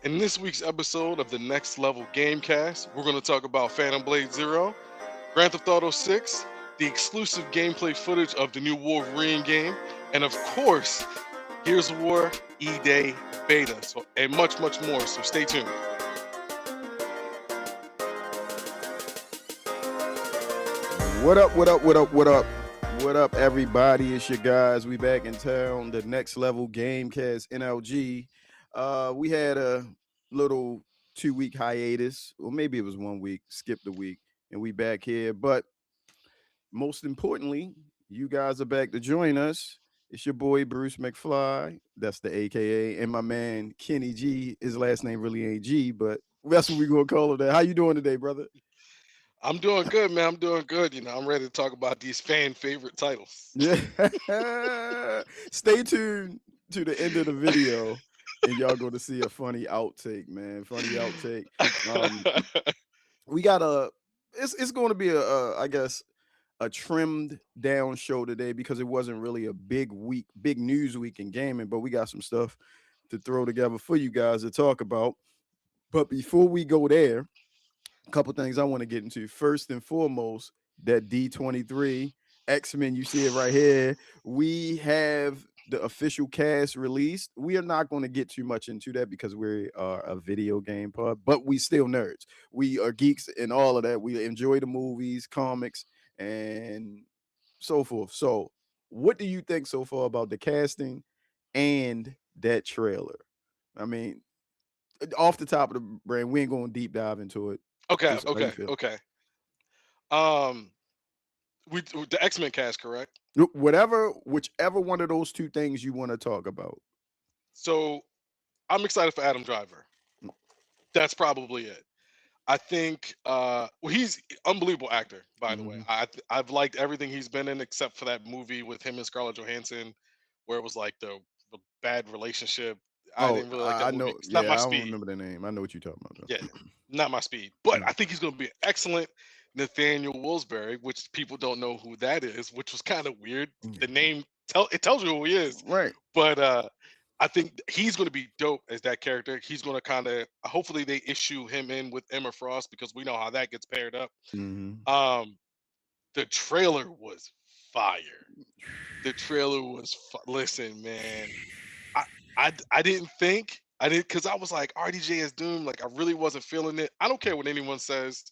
In this week's episode of the Next Level Gamecast, we're going to talk about Phantom Blade Zero, Grand Theft Auto 6, the exclusive gameplay footage of the new Wolverine game, and of course, Gears of War E-Day Beta, and much, much more. So stay tuned. What up, what up, what up, what up? What up, everybody? It's your guys. We back in town, the Next Level Gamecast NLG. We had a little 2-week hiatus, or maybe it was 1 week, skipped a week, and we back here. But most importantly, you guys are back to join us. It's your boy Bruce McFly. That's the AKA, and my man Kenny G. His last name really ain't G, but that's what we gonna call it. How you doing today, brother? I'm doing good, man. I'm doing good. I'm ready to talk about these fan favorite titles. Yeah. Stay tuned to the end of the video, and y'all going to see a funny outtake, man. Funny outtake. Um, we got it's going to be I guess a trimmed down show today because it wasn't really a big week, big news week in gaming, but we got some stuff to throw together for you guys to talk about. But before we go there, a couple things I want to get into. First and foremost, that D23 Xmen, you see it right here. We have the official cast released. We are not going to get too much into that because we are a video game pod, but we still nerds. We are geeks and all of that. We enjoy the movies, comics, and so forth. So, what do you think so far about the casting and that trailer? I mean, off the top of the brain, we ain't going to deep dive into it. Okay, Just how you okay, feel. okay. Um, the X-Men cast, correct? Whichever one of those two things you want to talk about. So I'm excited for Adam Driver. That's probably it. I think well, he's unbelievable actor, by the way. Mhm. I've liked everything he's been in except for that movie with him and Scarlett Johansson, where it was like the bad relationship. I Oh, didn't really like that I movie. know. It's not Yeah, my I don't speed. remember the name. I know what you're talking about Yeah, though. not my speed. But Mm. I think he's going to be an excellent Nathaniel Willsbury, which people don't know who that is, which was kind of weird. The name tells you who he is, Right. but I think he's going to be dope as that character. He's going to kind of hopefully they issue him in with Emma Frost because we know how that gets paired up. Hmm. Um, the trailer was fire. The trailer was listen, man. I I didn't think I didn't because I was like RDJ is doomed. Like I really wasn't feeling it. I don't care what anyone says.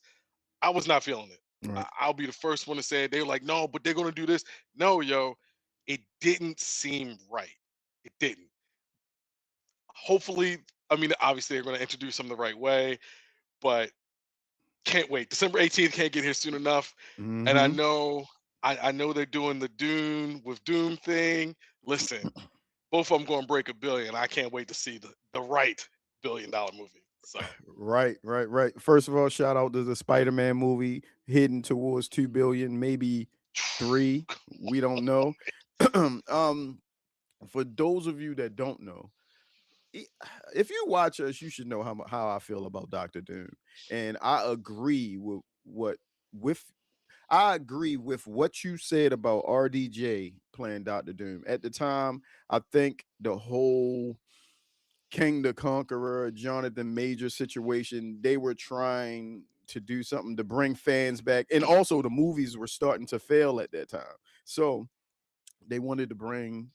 I was not feeling it. Right. I'll be the first one to say it. They were like, no, but they're gonna do this. No, yo, it didn't seem right. It didn't. Hopefully, I mean, obviously they're gonna introduce them the right way, but can't wait. December 18th can't get here soon enough. And I Hmm. know I know they're doing the Dune with Doom thing. Listen, both of them going to break a billion. I can't wait to see the right $1 billion movie. So Right. Right. Right. First of all, shout out to the Spider-Man movie heading towards 2 billion, maybe three. We don't know. um, for those of you that don't know, i- if you watch us, you should know how I feel about Doctor Doom, and with I agree with what you said about RDJ playing Doctor Doom. At the time, I think the whole King the Conqueror, Jonathan Major situation, they were trying to do something to bring fans back, and also the movies were starting to fail at that time, so they wanted to bring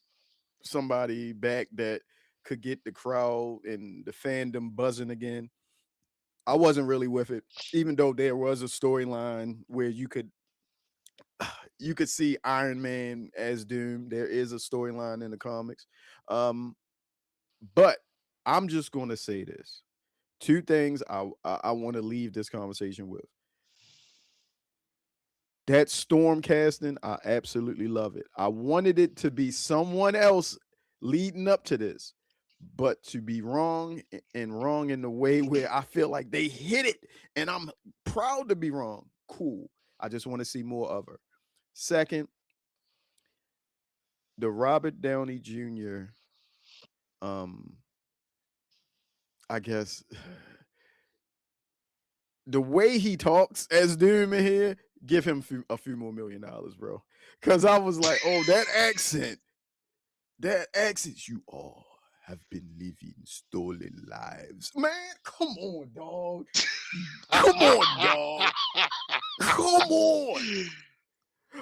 somebody back that could get the crowd and the fandom buzzing again. I wasn't really with it, even though there was a storyline where you could see Iron Man as Doom. There is a storyline in the comics. Um, but I'm just gonna say this. Two things I want to leave this conversation with. That storm casting, I absolutely love it. I wanted it to be someone else leading up to this, but to be wrong and wrong in the way where I feel like they hit it and I'm proud to be wrong. Cool. I just want to see more of her. Second, the Robert Downey Jr. um I guess the way he talks as Doom in here, give him a few more $1 million, bro. Cause I was like, oh, that accent, you are. have been living stolen lives. Man, come on, dog. Come on, dog. Come on.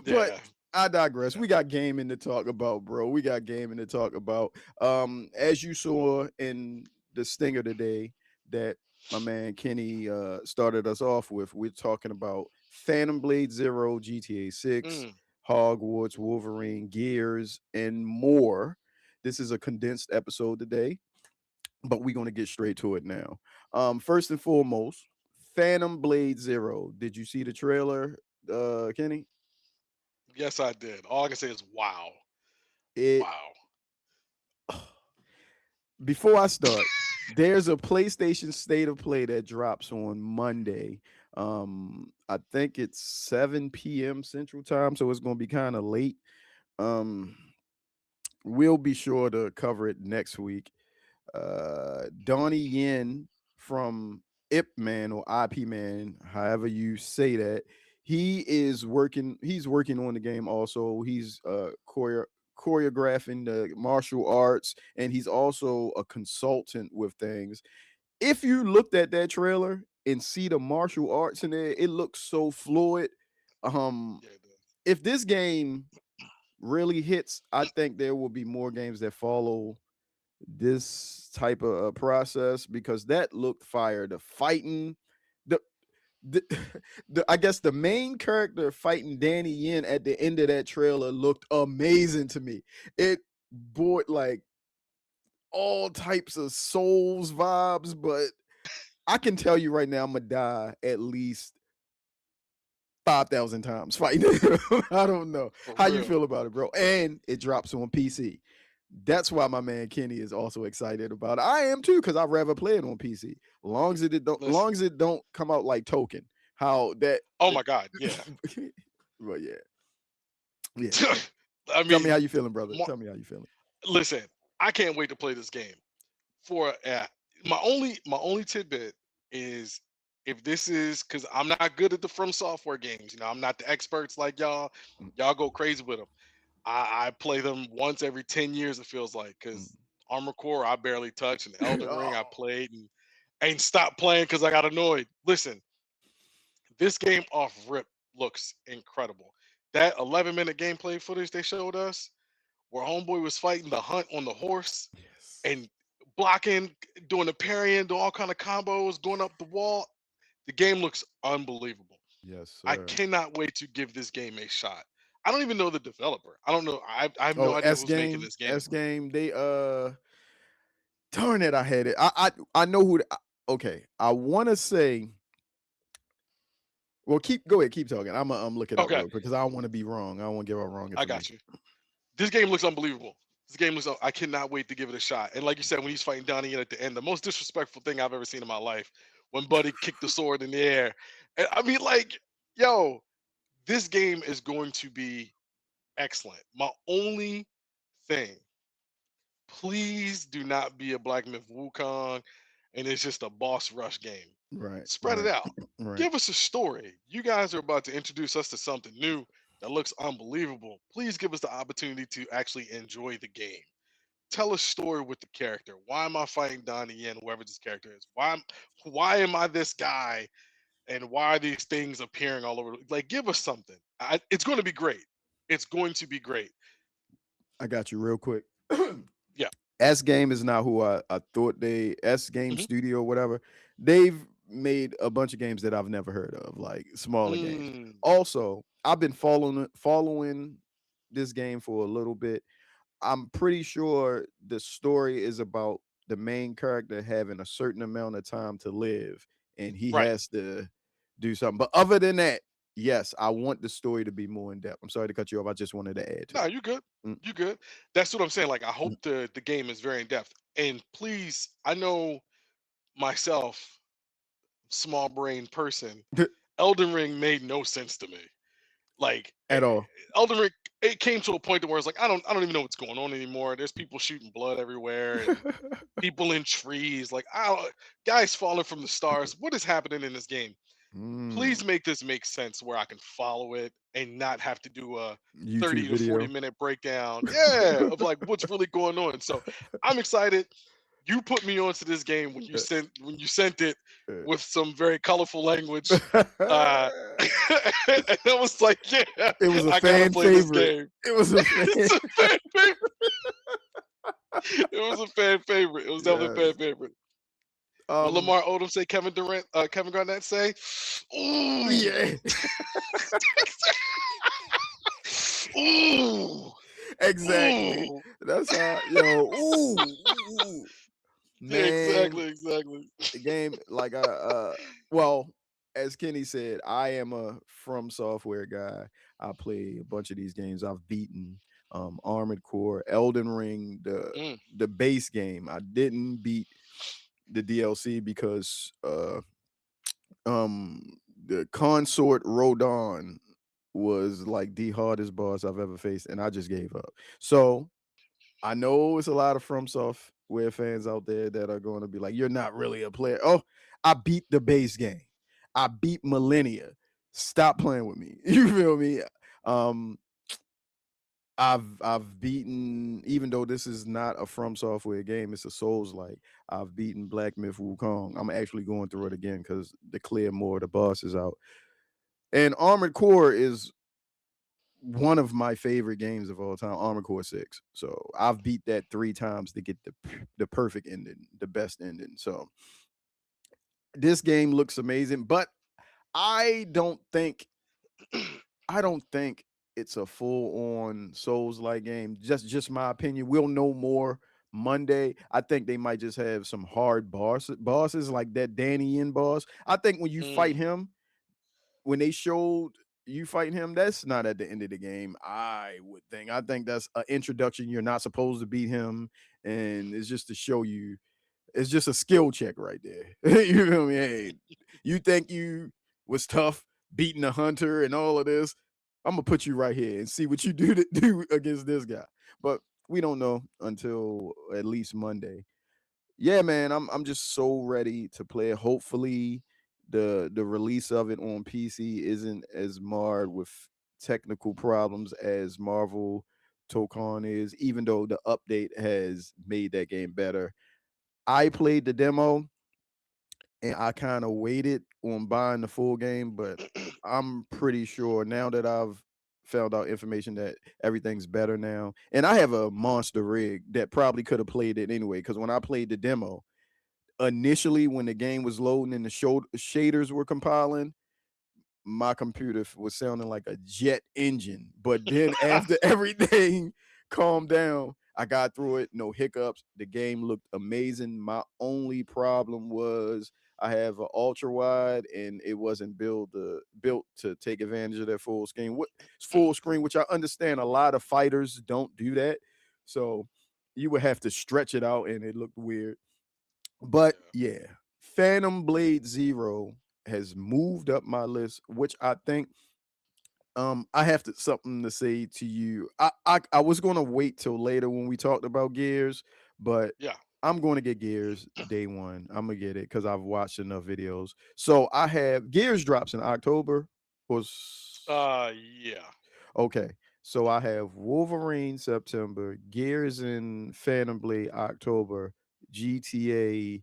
But Yeah. I digress. Yeah. We got gaming to talk about, bro. We got gaming to talk about. As you saw in the stinger today that my man Kenny started us off with, we're talking about Phantom Blade Zero, GTA 6, Mm. Hogwarts, Wolverine, Gears, and more. This is a condensed episode today, but we're gonna get straight to it now. First and foremost, Phantom Blade Zero. Did you see the trailer, Kenny? Yes, I did. All I can say is wow. It Wow. Before I start, there's a PlayStation State of Play that drops on Monday. I think it's 7 p.m. Central Time, so it's gonna be kind of late. Um, we'll be sure to cover it next week. Donnie Yen from Ip Man or IP Man, however you say that, he's working on the game also. He's choreographing the martial arts, and he's also a consultant with things. If you looked at that trailer and see the martial arts in there, it looks so fluid. Um, Yeah, it does. if this game really hits, I think there will be more games that follow this type of process because that looked fire. The fighting, the the, I guess the main character fighting Danny Yen at the end of that trailer looked amazing to me. It brought like all types of Souls vibes, but I can tell you right now, I'm gonna die at least 5,000 times fighting. I don't know For how you real. feel about it, bro. And it drops on PC. That's why my man Kenny is also excited about it. I am too, because I'd rather play it on PC. Listen. Long as it don't come out like Token. How that, Oh my God. Yeah. well, yeah. Yeah. I Tell me how mean, you feeling, brother. Mar- Tell me how you feeling. listen. I can't wait to play this game. For my only tidbit is if this is because I'm not good at the From Software games. I'm not the experts like y'all. Mm, Y'all go crazy with them. I play them once every 10 years. It feels like mm. because Armor Core I barely touch and Elden Ring I Oh, played and stopped playing because I got annoyed. Listen, this game off rip looks incredible. That 11-minute gameplay footage they showed us, where Homeboy was fighting the hunt on the horse yes. and blocking, doing the parrying, doing all kind of combos, going up the wall. The game looks unbelievable. Yes, I sir. cannot wait to give this game a shot. I don't even know the developer. I don't know. I have no Oh, idea S who's making game. this game. S game. They darn it, I had it. I know who okay. I wanna say, well, go ahead, keep talking. I'm look it up Okay, real quick because I don't want to be wrong. I don't want to give out wrong I got information. you. This game looks unbelievable. This game looks. I cannot wait to give it a shot. And like you said, when he's fighting Donnie Yen at the end, the most disrespectful thing I've ever seen in my life, when Buddy kicked the sword in the air. And I mean, like, yo, this game is going to be excellent. My only thing, please do not be a Black Myth Wukong and it's just a boss rush game. Right, Spread it right, out. right. Give us a story. You guys are about to introduce us to something new that looks unbelievable. Please give us the opportunity to actually enjoy the game. Tell a story with the character. Why am I fighting Donnie Yen, whoever this character is? Why am I this guy? And why are these things appearing all over? Like, give us something. It's going to be great. It's going to be great. I got you real quick. Yeah. S Game is not who I thought they S Game Hmm. Studio or whatever. They've made a bunch of games that I've never heard of, like smaller games. Mm, Also, I've been following this game for a little bit. I'm pretty sure the story is about the main character having a certain amount of time to live and he right. has to do something. But other than that, yes, I want the story to be more in depth. I'm sorry to cut you off. I just wanted to add to No, it. you good. Mm, You good. That's what I'm saying. Like, I hope mm. the game is very in depth. And please, I know myself, small brain person, Elden Ring made no sense to me. Like, At all. Elden Ring, it came to a point where it's like I don't even know what's going on anymore. There's people shooting blood everywhere and people in trees. Like, guys falling from the stars. What is happening in this game? Mm. Please make this make sense where I can follow it and not have to do a YouTube 30 to 40 video. minute breakdown, yeah, of like what's really going on. So I'm excited. You put me onto this game when you sent it with some very colorful language. Uh and I was like, yeah, It was a I gotta fan play this favorite. game. It was a fan. It's a fan favorite. It was a fan favorite. It was definitely a fan Yes. favorite. What Um. Lamar Odom say, Kevin Garnett say, ooh, Yeah. ooh, Exactly. ooh. That's how. Yo. Ooh. Ooh. Yeah, Man. exactly, exactly. The game, like well, as Kenny said, I am a From Software guy. I play a bunch of these games. I've beaten Armored Core, Elden Ring, Mm, the base game. I didn't beat the DLC because the consort Rodon was like the hardest boss I've ever faced, and I just gave up. So I know it's a lot of From Software fans out there that are going to be like, "You're not really a player." Oh, I beat the base game. I beat Millennia. Stop playing with me. You feel me? Um, I've beaten, even though this is not a From Software game, it's a Souls like. I've beaten Black Myth Wukong. I'm actually going through it again because to clear more of the bosses out. And Armored Core is one of my favorite games of all time, Armored Core 6. So I've beat that 3 times to get the perfect ending, the best ending. So this game looks amazing, but I don't think I don't think it's a full on Souls like game. Just my opinion. We'll know more Monday. I think they might just have some hard bosses like that Danny Yen boss. I think when you mm, fight him, when they showed you fighting him, that's not at the end of the game. I would think. I think that's an introduction. You're not supposed to beat him, and it's just to show you. It's just a skill check right there. You feel me? Hey, you think you was tough beating a hunter and all of this? I'm gonna put you right here and see what you do against this guy. But we don't know until at least Monday. Yeah, man, I'm just so ready to play it. Hopefully, the release of it on PC isn't as marred with technical problems as Marvel Tokon is, even though the update has made that game better. I played the demo and I kind of waited on buying the full game, but I'm pretty sure now that I've found out information that everything's better now. And I have a monster rig that probably could have played it anyway. Because when I played the demo, initially when the game was loading and the shaders were compiling, my computer was sounding like a jet engine. But then after everything calmed down, I got through it, no hiccups. The game looked amazing. My only problem was I have an ultra wide and it wasn't built to take advantage of that full screen, which I understand a lot of fighters don't do that. So you would have to stretch it out and it looked weird. But yeah. yeah, Phantom Blade Zero has moved up my list, which I think I have something to say to you. I was gonna wait till later when we talked about Gears, but Yeah. I'm going to get Gears day one. I'm gonna get it because I've watched enough videos. So I have Gears drops in October. Was Yeah. okay. So I have Wolverine September, Gears in Phantom Blade October, GTA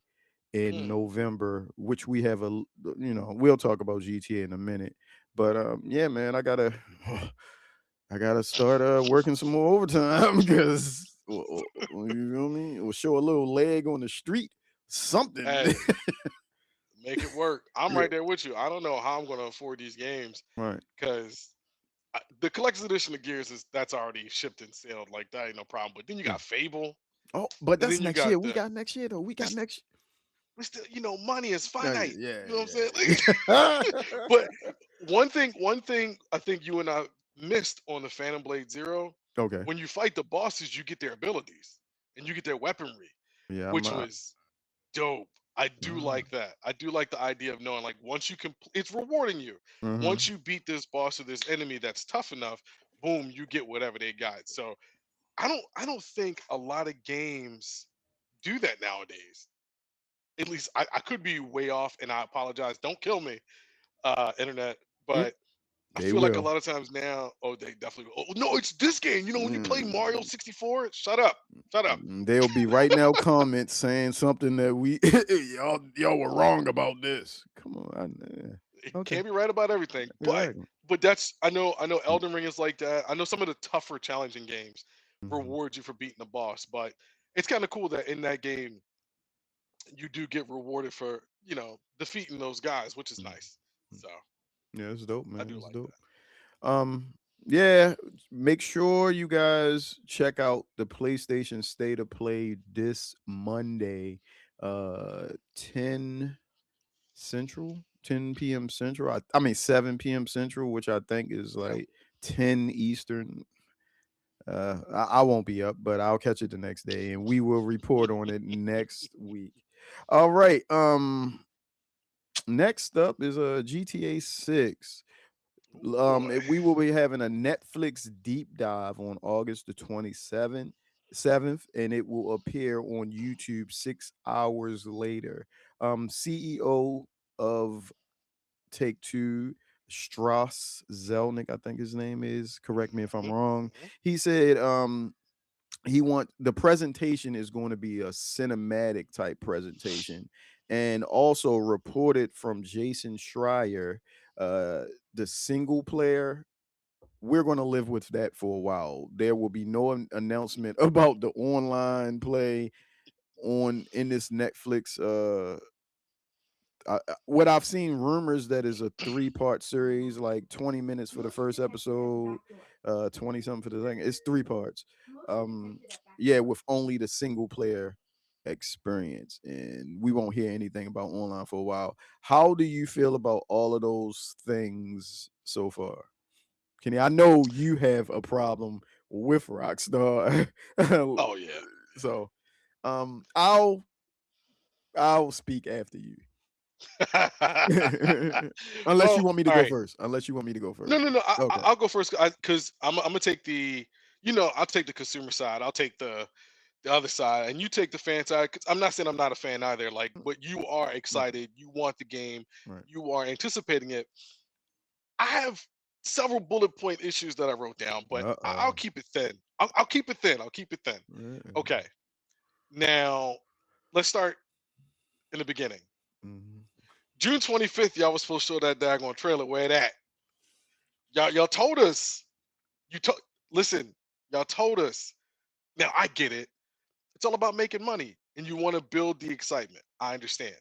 in Mm. November, which we have we'll talk about GTA in a minute. But yeah, man, I gotta start working some more overtime because you know what I mean? We'll show a little leg on the street, something. Hey, make it work. I'm Yeah, right there with you. I don't know how I'm going to afford these games right. because the collector's edition of Gears that's already shipped and sailed. Like that ain't no problem. But then you Yeah. got Fable, Oh, but and that's then you next got year. We the got next year though. We got it's, next. we still money is finite. Yeah, You know what I'm saying? yeah. Like, but one thing I think you and I missed on the Phantom Blade Zero, Okay. when you fight the bosses, you get their abilities and you get their weaponry, Yeah, I'm which not. was dope. I do Mm, like that. I do like the idea of knowing like once you can, it's rewarding you. Once mm-hmm. you beat this boss or this enemy that's tough enough, boom, you get whatever they got. So I don't think a lot of games do that nowadays. At least I could be way off, and I apologize. Don't kill me. internet. Mm, But I they feel like a will. lot of times now, oh, they definitely go, oh no, it's this game. You know, when you play Mario Mm, 64, shut up, shut up. they'll be right now comments saying something that we y'all were wrong about this. Come on, It okay, can't be right about everything, exactly. but that's I know Elden Ring is like that. I know some of the tougher challenging games Mhm. reward you for beating the boss, but it's kind of cool that in that game you do get rewarded for defeating those guys, which is Mhm. nice. So Yeah, it's dope, I man. do It's like dope. that. Yeah, make sure you guys check out the PlayStation State of Play this Monday, 10 Central, 10 p.m. Central. I mean 7 p.m. Central, which I think is Okay. like 10 Eastern. I won't be up, but I'll catch it the next day, and we will report on it next week. All right. Next up is a GTA 6. Oh boy. We will be having a Netflix deep dive on August the 27th, and it will appear on YouTube 6 hours later. CEO of Take Two, Strauss Zelnick, I think his name is. Correct me if I'm Hmm. wrong. Hmm. He said he want the presentation is going to be a cinematic type presentation, and also reported from Jason Schreier, uh the single player, we're going to live with that for a while. There will be no announcement about the online play on in this Netflix. What I've seen rumors that is a 3-part series, like 20 minutes for the first episode, 20 something for the second. It's 3 parts. Um, yeah, with only the single player experience, and we won't hear anything about online for a while. How do you feel about all of those things so far? Kenny, I know you have a problem with Rockstar. Oh yeah. So I'll speak after you. Unless Well, you want me to all go right. first. Unless you want me to go No, first. no, no. Okay. I'll go first because I'm gonna take I'll take the consumer side. I'll take the other side, and you take the fan side. 'Cause I'm not saying I'm not a fan either. Like, but you are Right. excited. You want the game. Right. You are anticipating it. I have several bullet point issues that I wrote down, but I'll Uh-oh. keep it thin. I'll keep it thin. I'll keep it thin. Uh-oh. Okay. Now, let's start in the beginning. Mhm. June 25th, y'all was supposed to show that daggone trailer. Where it at? Y'all told us. You told. Listen, y'all told us. Now I get it. It's all about making money, and you want to build the excitement. I understand.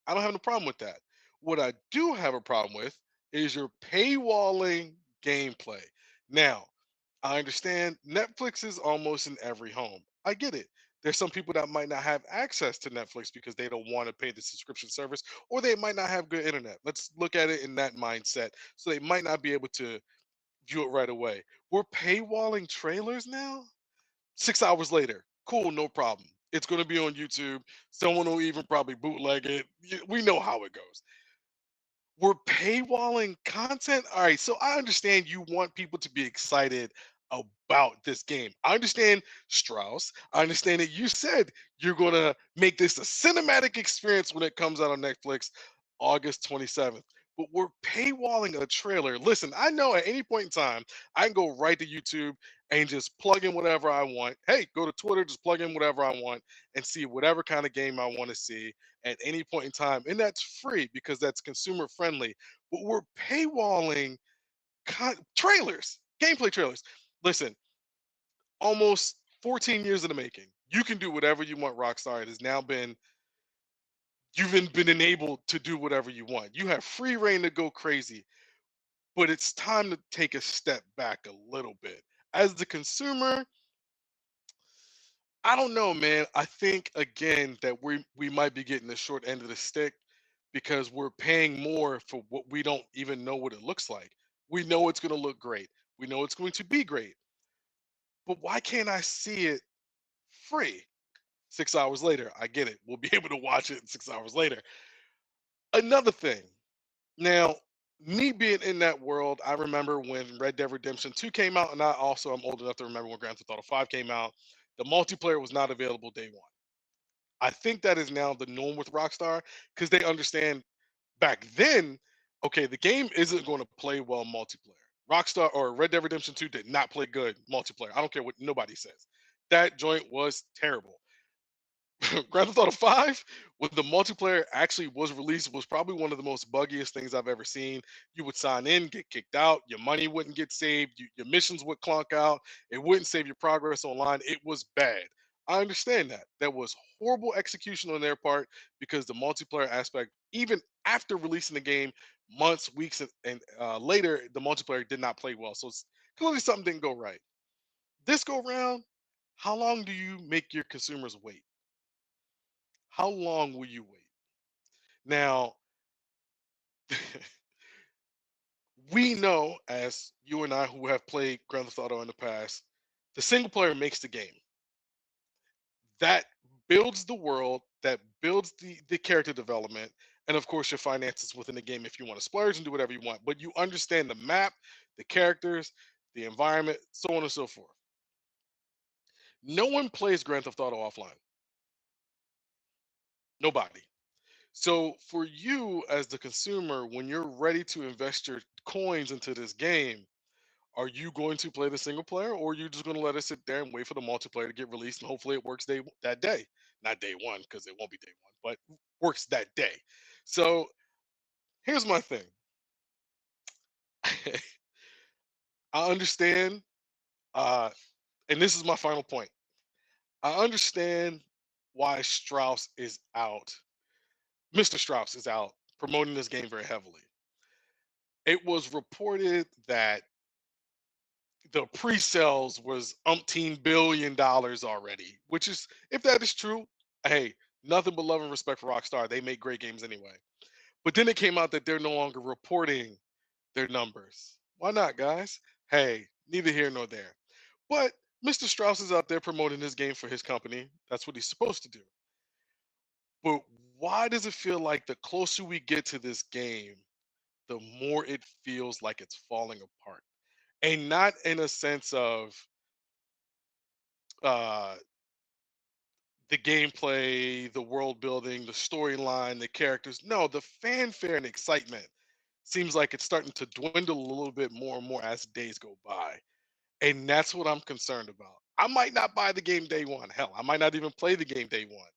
I don't have no problem with that. What I do have a problem with is your paywalling gameplay. Now, I understand Netflix is almost in every home. I get it. There's some people that might not have access to Netflix because they don't want to pay the subscription service, or they might not have good internet. Let's look at it in that mindset. So they might not be able to view it right away. We're paywalling trailers now? 6 hours later. Cool, no problem. It's going to be on YouTube. Someone will even probably bootleg it. We know how it goes. We're paywalling content. All right, so I understand you want people to be excited about this game. I understand Strauss. I understand that you said you're going to make this a cinematic experience when it comes out on Netflix August 27th. But we're paywalling a trailer. Listen, I know at any point in time, I can go right to YouTube and just plug in whatever I want. Hey, go to Twitter, just plug in whatever I want and see whatever kind of game I want to see at any point in time. And that's free because that's consumer friendly. But we're paywalling trailers, gameplay trailers. Listen, almost 14 years in the making. You can do whatever you want, Rockstar. It has now been, you've been enabled to do whatever you want. You have free reign to go crazy, but it's time to take a step back a little bit. As the consumer, I don't know, man. I think again that we might be getting the short end of the stick because we're paying more for what we don't even know what it looks like. We know it's going to look great. We know it's going to be great. But why can't I see it free? 6 hours later, I get it. We'll be able to watch it 6 hours later. Another thing. Now, me being in that world, I remember when Red Dead Redemption 2 came out, and I also am old enough to remember when Grand Theft Auto 5 came out. The multiplayer was not available day one. I think that is now the norm with Rockstar because they understand back then Okay, the game isn't going to play well multiplayer. Rockstar or Red Dead Redemption 2 did not play good multiplayer. I don't care what nobody says. That joint was terrible. Grand Theft Auto 5, when the multiplayer actually was released, was probably one of the most buggiest things I've ever seen. You would sign in, get kicked out, your money wouldn't get saved, your missions would clunk out, it wouldn't save your progress online. It was bad. I understand that. That was horrible execution on their part because the multiplayer aspect, even after releasing the game months, weeks, and later, the multiplayer did not play well. So clearly something didn't go right. This go round, how long do you make your consumers wait? How long will you wait? Now, we know, as you and I who have played Grand Theft Auto in the past, the single player makes the game. That builds the world, that builds the character development, and of course your finances within the game if you want to splurge and do whatever you want. But you understand the map, the characters, the environment, so on and so forth. No one plays Grand Theft Auto offline. Nobody. So for you as the consumer, when you're ready to invest your coins into this game, are you going to play the single player, or are you just going to let it sit there and wait for the multiplayer to get released and hopefully it works that day, not day one because it won't be day one, but works that day. So here's my thing. I understand, uh, and this is my final point. I understand why Strauss is out. Mr. Strauss is out promoting this game very heavily. It was reported that the pre-sales was umpteen $1 billion already, which is, if that is true, hey, nothing but love and respect for Rockstar. They make great games anyway. But then it came out that they're no longer reporting their numbers. Why not, guys? Hey, neither here nor there. But Mr. Strauss is out there promoting his game for his company. That's what he's supposed to do. But why does it feel like the closer we get to this game, the more it feels like it's falling apart? And not in a sense of uh the gameplay, the world building, the storyline, the characters. No, the fanfare and excitement seems like it's starting to dwindle a little bit more and more as days go by. And that's what I'm concerned about. I might not buy the game day one. Hell, I might not even play the game day one.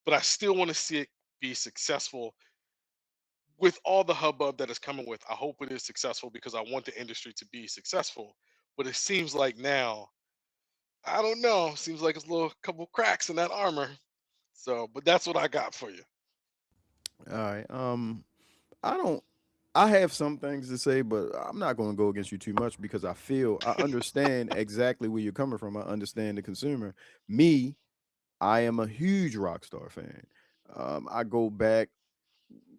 But I still want to see it be successful with all the hubbub that is coming with. I hope it is successful because I want the industry to be successful. But it seems like now, I don't know. Seems like it's a little couple cracks in that armor. So, but that's what I got for you. All right. I don't. I have some things to say, but I'm not going to go against you too much because I understand exactly where you're coming from. I understand the consumer. Me, I am a huge Rockstar fan. I go back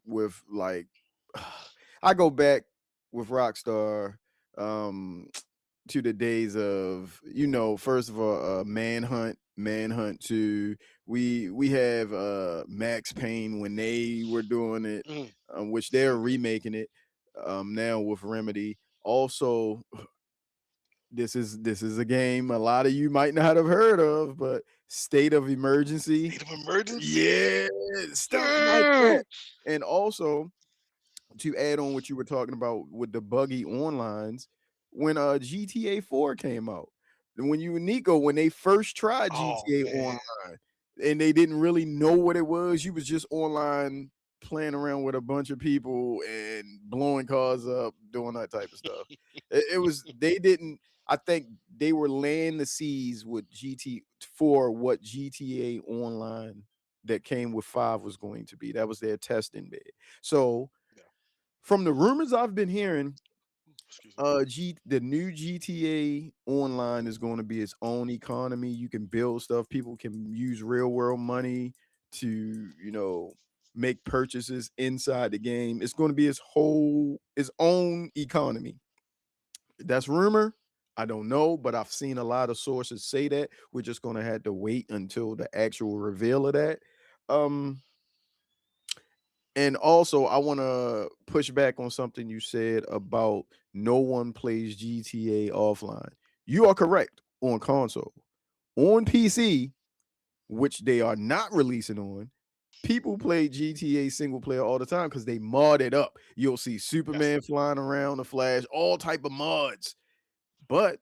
with like, I go back with Rockstar. Um, to the days of, first of all, Manhunt 2. We have Max Payne when they were doing it, which they're So good. remaking it now with Remedy. Also, this is a game a lot of you might not have heard of, but State of Emergency. State of emergency. Yeah, stuff like Yeah. that. And also, to add on what you were talking about with the buggy onlines, when GTA 4 came out, and when you and Nico, when they first tried Oh GTA man. Online and they didn't really know what it was, you was just online playing around with a bunch of people and blowing cars up, doing that type of stuff. It was they didn't. I think they were laying the seeds with GT for what GTA Online that came with 5 was going to be. That was their testing bed. So Yeah. from the rumors I've been hearing, Excuse me. the new GTA Online is going to be its own economy. You can build stuff. People can use real world money to, make purchases inside the game. It's going to be its own economy. That's rumor. I don't know, but I've seen a lot of sources say that. We're just going to have to wait until the actual reveal of that. Um, and also, I want to push back on something you said about no one plays GTA offline. You are correct on console. On PC, which they are not releasing on, People play GTA single player all the time because they mod it up. You'll see Yes. Superman flying around, the Flash, all type of mods. But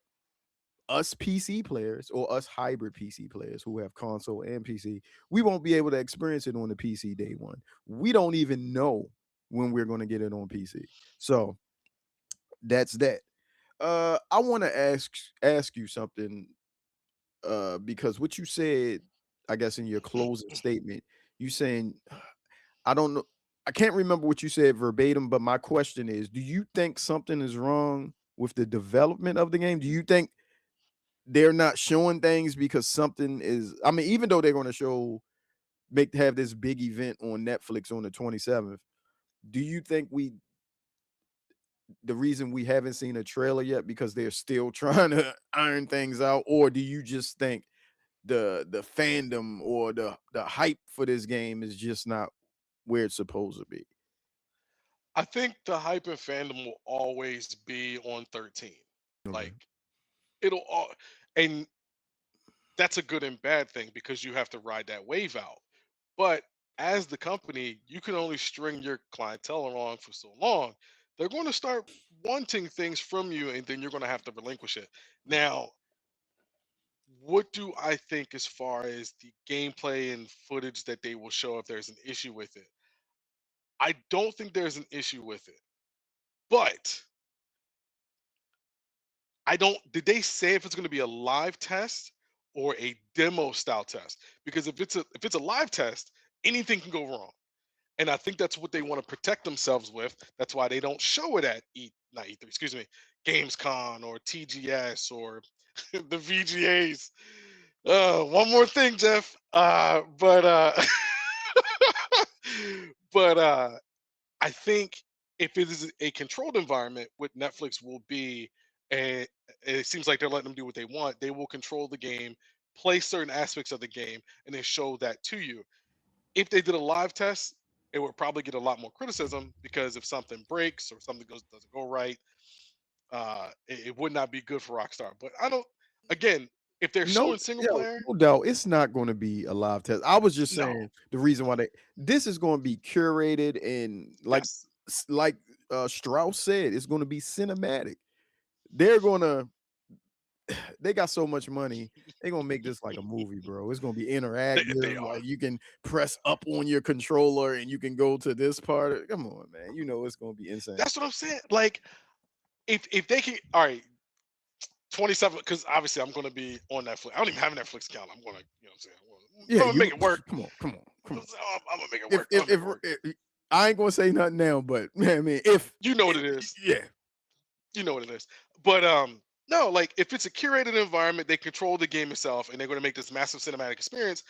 us PC players or us hybrid PC players who have console and PC, we won't be able to experience it on the PC day one. We don't even know when we're going to get it on PC. So that's that. I want to ask you something because what you said, I guess in your closing statement, you saying I don't know. I can't remember what you said verbatim, but my question is, do you think something is wrong with the development of the game? Do you think they're not showing things because something is, I mean, even though they're going to have this big event on Netflix on the 27th, do you think the reason we haven't seen a trailer yet because they're still trying to iron things out, or do you just think the fandom or the hype for this game is just not where it's supposed to be? I think the hype and fandom will always be on 13. Okay. Like it'll all, and that's a good and bad thing because you have to ride that wave out. But as the company, you can only string your clientele along for so long. They're going to start wanting things from you, and then you're going to have to relinquish it. Now, what do I think as far as the gameplay and footage that they will show if there's an issue with it? I don't think there's an issue with it. But I don't did they say if it's going to be a live test or a demo style test? Because if it's a live test, anything can go wrong. And I think that's what they want to protect themselves with. That's why they don't show it at not E3, excuse me, Gamescom or TGS or the VGAs. One more thing, Jeff. But I think if it is a controlled environment, what Netflix will be, and it seems like they're letting them do what they want. They will control the game, play certain aspects of the game, and then show that to you. If they did a live test, it would probably get a lot more criticism because if something breaks or something doesn't go right, it would not be good for Rockstar. But I don't. Again, if they're No, showing single yeah, player, no doubt. It's not going to be a live test. I was just no, saying the reason why this is going to be curated and yes, like Strauss said, it's going to be cinematic. They're going to they got so much money. They're going to make this like a movie, bro. It's going to be they interactive. are. Like you can press up on your controller and you can go to this part. Come on, man. You know it's going to be insane. That's what I'm saying. Like if they can, all right, 27 because obviously I'm going to be on Netflix. I don't even have a Netflix account. I'm going to, you know what I'm saying? Yeah, I'm gonna you make it work. come on, come on, come on. I'm gonna make it If work. I'm gonna make it work. I ain't gonna say nothing now, but man, I mean, if You know what it, it is. yeah, You know what it is. But no, like if it's a curated environment, they control the game itself, and they're going to make this massive cinematic experience.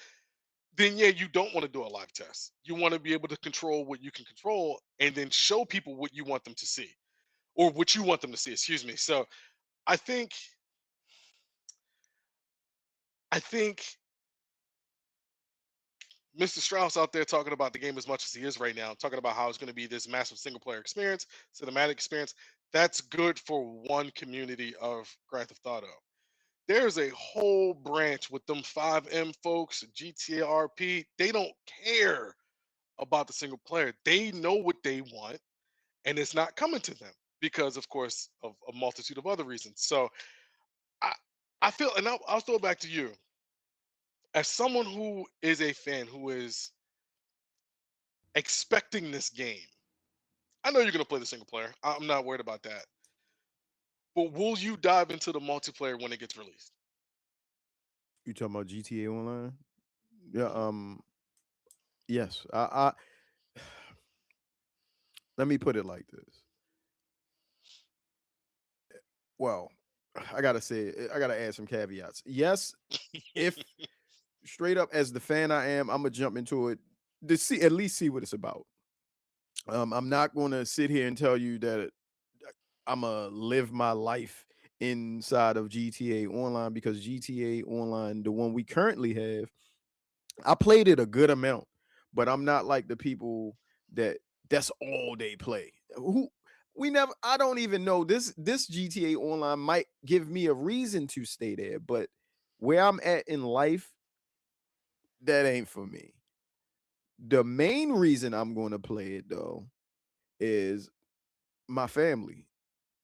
Then yeah, you don't want to do a live test. You want to be able to control what you can control, and then show people what you want them to see, or what you want them to see. Excuse me. So I think I think Mr. Strauss out there talking about the game as much as he is right now, talking about how it's going to be this massive single player experience, cinematic experience. That's good for one community of Grand Theft Auto. There's a whole branch with them 5M folks, GTA RP. They don't care about the single player. They know what they want, and it's not coming to them because, of course, of a multitude of other reasons. So I, I feel, and I'll throw it back to you as someone who is a fan who is expecting this game. I know you're gonna play the single player. I'm not worried about that. But will you dive into the multiplayer when it gets released? you talking about GTA Online? Yeah, Mhm. yes. I let me put it like this. Well, I gotta say, I gotta add some caveats. Yes, if straight up as the fan I am, I'm gonna jump into it to see at least see what it's about. I'm not gonna sit here and tell you that I'ma live my life inside of GTA Online because GTA Online, the one we currently have, I played it a good amount, but I'm not like the people that that's all they play. Who we never I don't even know this GTA Online might give me a reason to stay there, but where I'm at in life, that ain't for me. The main reason I'm going to play it though is my family.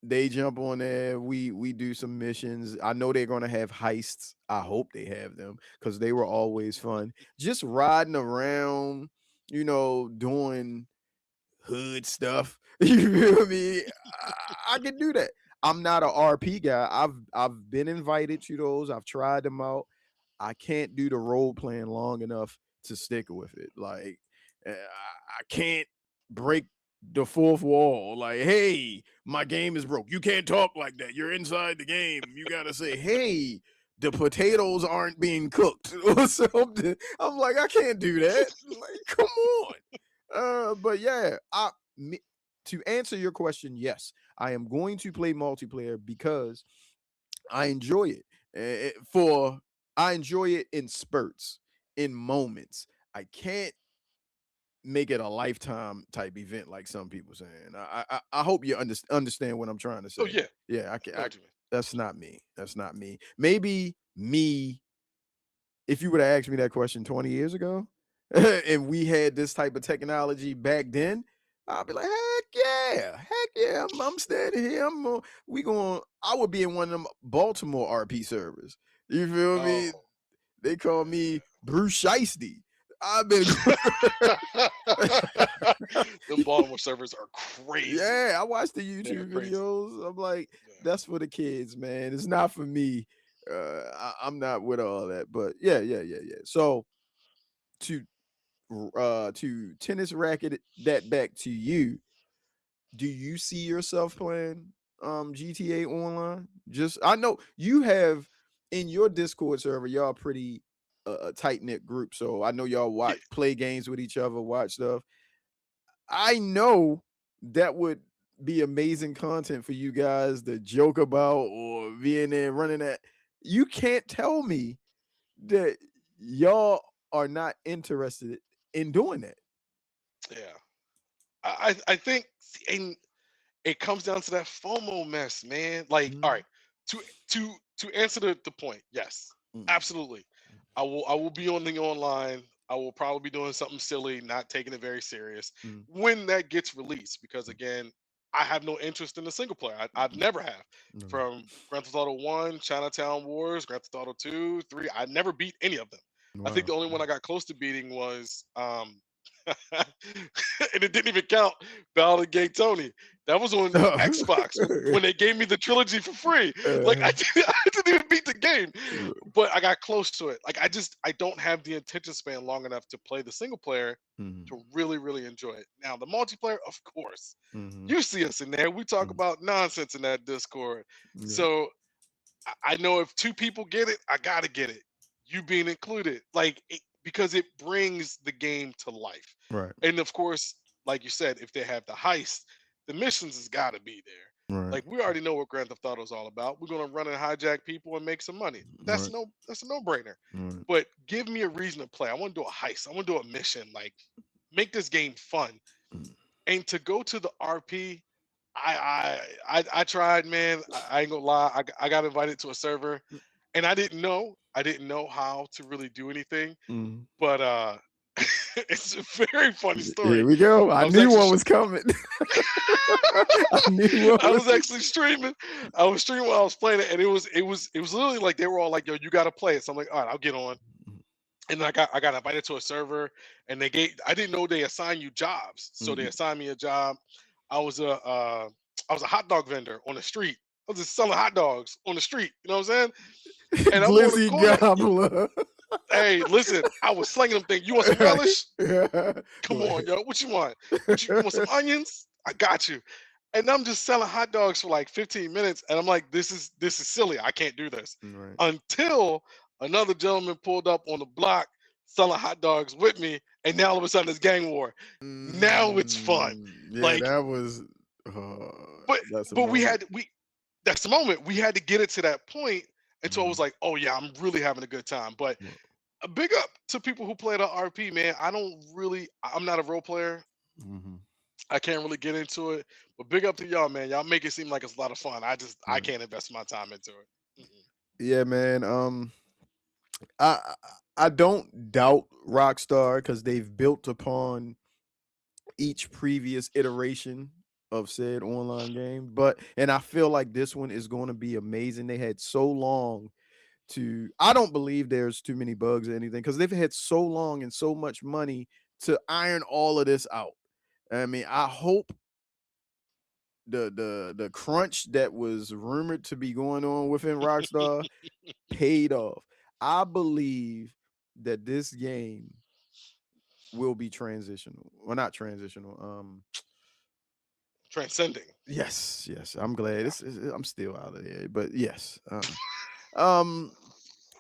They jump on there. We do some missions. I know they're gonna have heists. I hope they have them because they were always fun. Just riding around, doing hood stuff. You feel me? I can do that. I'm not a RP guy. I've been invited to those. I've tried them out. I can't do the role playing long enough to stick with it. Like I can't break the fourth wall. Like, hey, my game is broke. You can't talk like that. You're inside the game. You gotta say, hey, the potatoes aren't being cooked or something. I'm like, I can't do that. Like, come on. But yeah, to answer your question, yes, I am going to play multiplayer because I enjoy it. I enjoy it in spurts, in moments. I can't make it a lifetime type event like some people saying. I hope you understand what I'm trying to Oh say. yeah, Yeah, I know what you mean. that's not me. That's not me. Maybe me if you would have asked me that question 20 years ago and we had this type of technology back then, I'd be like, heck yeah, I'm standing here. I would be in one of them Baltimore RP servers. You feel me? Oh They call me Bruce Shiesty. I've been, the Baltimore servers are crazy. yeah, I watched the They're YouTube crazy. videos. I'm like, Yeah. that's for the kids, man. It's not for me. I'm not with all that, but yeah. So to tennis racket that back to you, do you see yourself playing GTA online? Just I know you have in your Discord server, y'all pretty a tight knit group, so I know y'all Yeah. play games with each other, watch stuff. I know that would be amazing content for you guys to joke about or being there running that. You can't tell me that y'all are not interested in doing that. Yeah. I think, and it comes down to that FOMO mess, man. Like, all Mm, right, to to answer the point, yes, mm, absolutely. I will be on the online. I will probably be doing something silly, not taking it very serious mm, when that gets released. Because again, I have no interest in the single player. I've mm, never have. mm. From Grand Theft Auto 1, Chinatown Wars, Grand Theft Auto 2, 3, I never beat any of them. I think Wow. the only one I got close to beating was and it didn't even count Ballad of Gay Tony. That was on Xbox when they gave me the trilogy for free. Like Uh, I didn't even beat the game, but I got close to it. Like I don't have the attention span long enough to play the single player mhm, to really enjoy it. Now the multiplayer, of course, mhm, you see us in there. We talk mhm. about nonsense in that Discord. Yeah. So I know if two people get it, I gotta get it. You being included, because it brings the game to life. Right. And of course, like you said, if they have the heist, the missions has got to be there. Right. Like we already know what Grand Theft Auto is all about. We're gonna run and hijack people and make some money. Right. That's a no brainer. Right. But give me a reason to play. I want to do a heist. I want to do a mission. Like make this game fun. Mm. And to go to the RP, I tried, man. I ain't gonna lie. I got invited to a server, and I didn't know how to really do anything. Mm. But it's a very funny Here story. we go. I I was knew actually one was coming. I knew one I was. was actually streaming. I was streaming while I was playing it, and it was literally like they were all like, "Yo, you got to play it." So I'm like, "All right, I'll get on." And then I got invited to a server, and I didn't know they assign you jobs, so they Mhm. assigned me a job. I was a uh, I was a hot dog vendor on the street. I was just selling hot dogs on the street. You know what I'm saying? And I'm on the Glizzy corner. Gobbler. Hey, listen, I was slinging them things. You want some Right. relish? Yeah. Come Go on, ahead. yo. What you want? You want some onions? I got you. And I'm just selling hot dogs for like 15 minutes, and I'm like, this is silly. I can't do this. Right. Until another gentleman pulled up on the block selling hot dogs with me, and now all of a sudden it's gang war. Now it's fun. Yeah, Like, that was but that's a but moment. we that's the moment. We had to get it to that point until I was Mhm. like, oh yeah, I'm really having a good time. But Well, a big up to people who play the RP, man. I'm not a role player. mhm. I can't really get into it, but big up to y'all, man. Y'all make it seem like it's a lot of fun. I Right. can't invest my time into it. Mm-mm. Yeah, man. I I don't doubt Rockstar because they've built upon each previous iteration of said online game. But and I feel like this one is going to be amazing. They had so long to I don't believe there's too many bugs or anything because they've had so long and so much money to iron all of this out. I mean, I hope the crunch that was rumored to be going on within Rockstar paid off. I believe that this game will be transitional. Well, not transitional. Transcending. Yes, yes. I'm glad. Yeah. I'm still out of there, but yes. Um,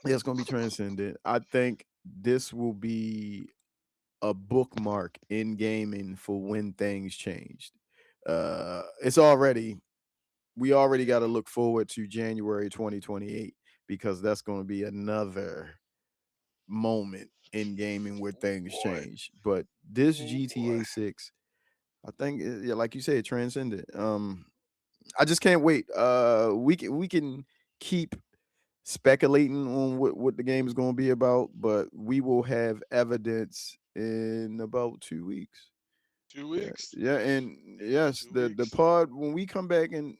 yeah, it's gonna be transcendent. I think this will be a bookmark in gaming for when things changed. It's already we already got to Yeah. look forward to January 2028 because that's going to be another moment in gaming where Oh things boy. change. But this Oh boy. GTA 6, I think, yeah, like you said, transcended. I just can't wait. We can keep speculating on what the game is going to be about, but we will have evidence in about 2 weeks. 2 weeks. Yeah, and yes, Two the weeks. pod when we come back and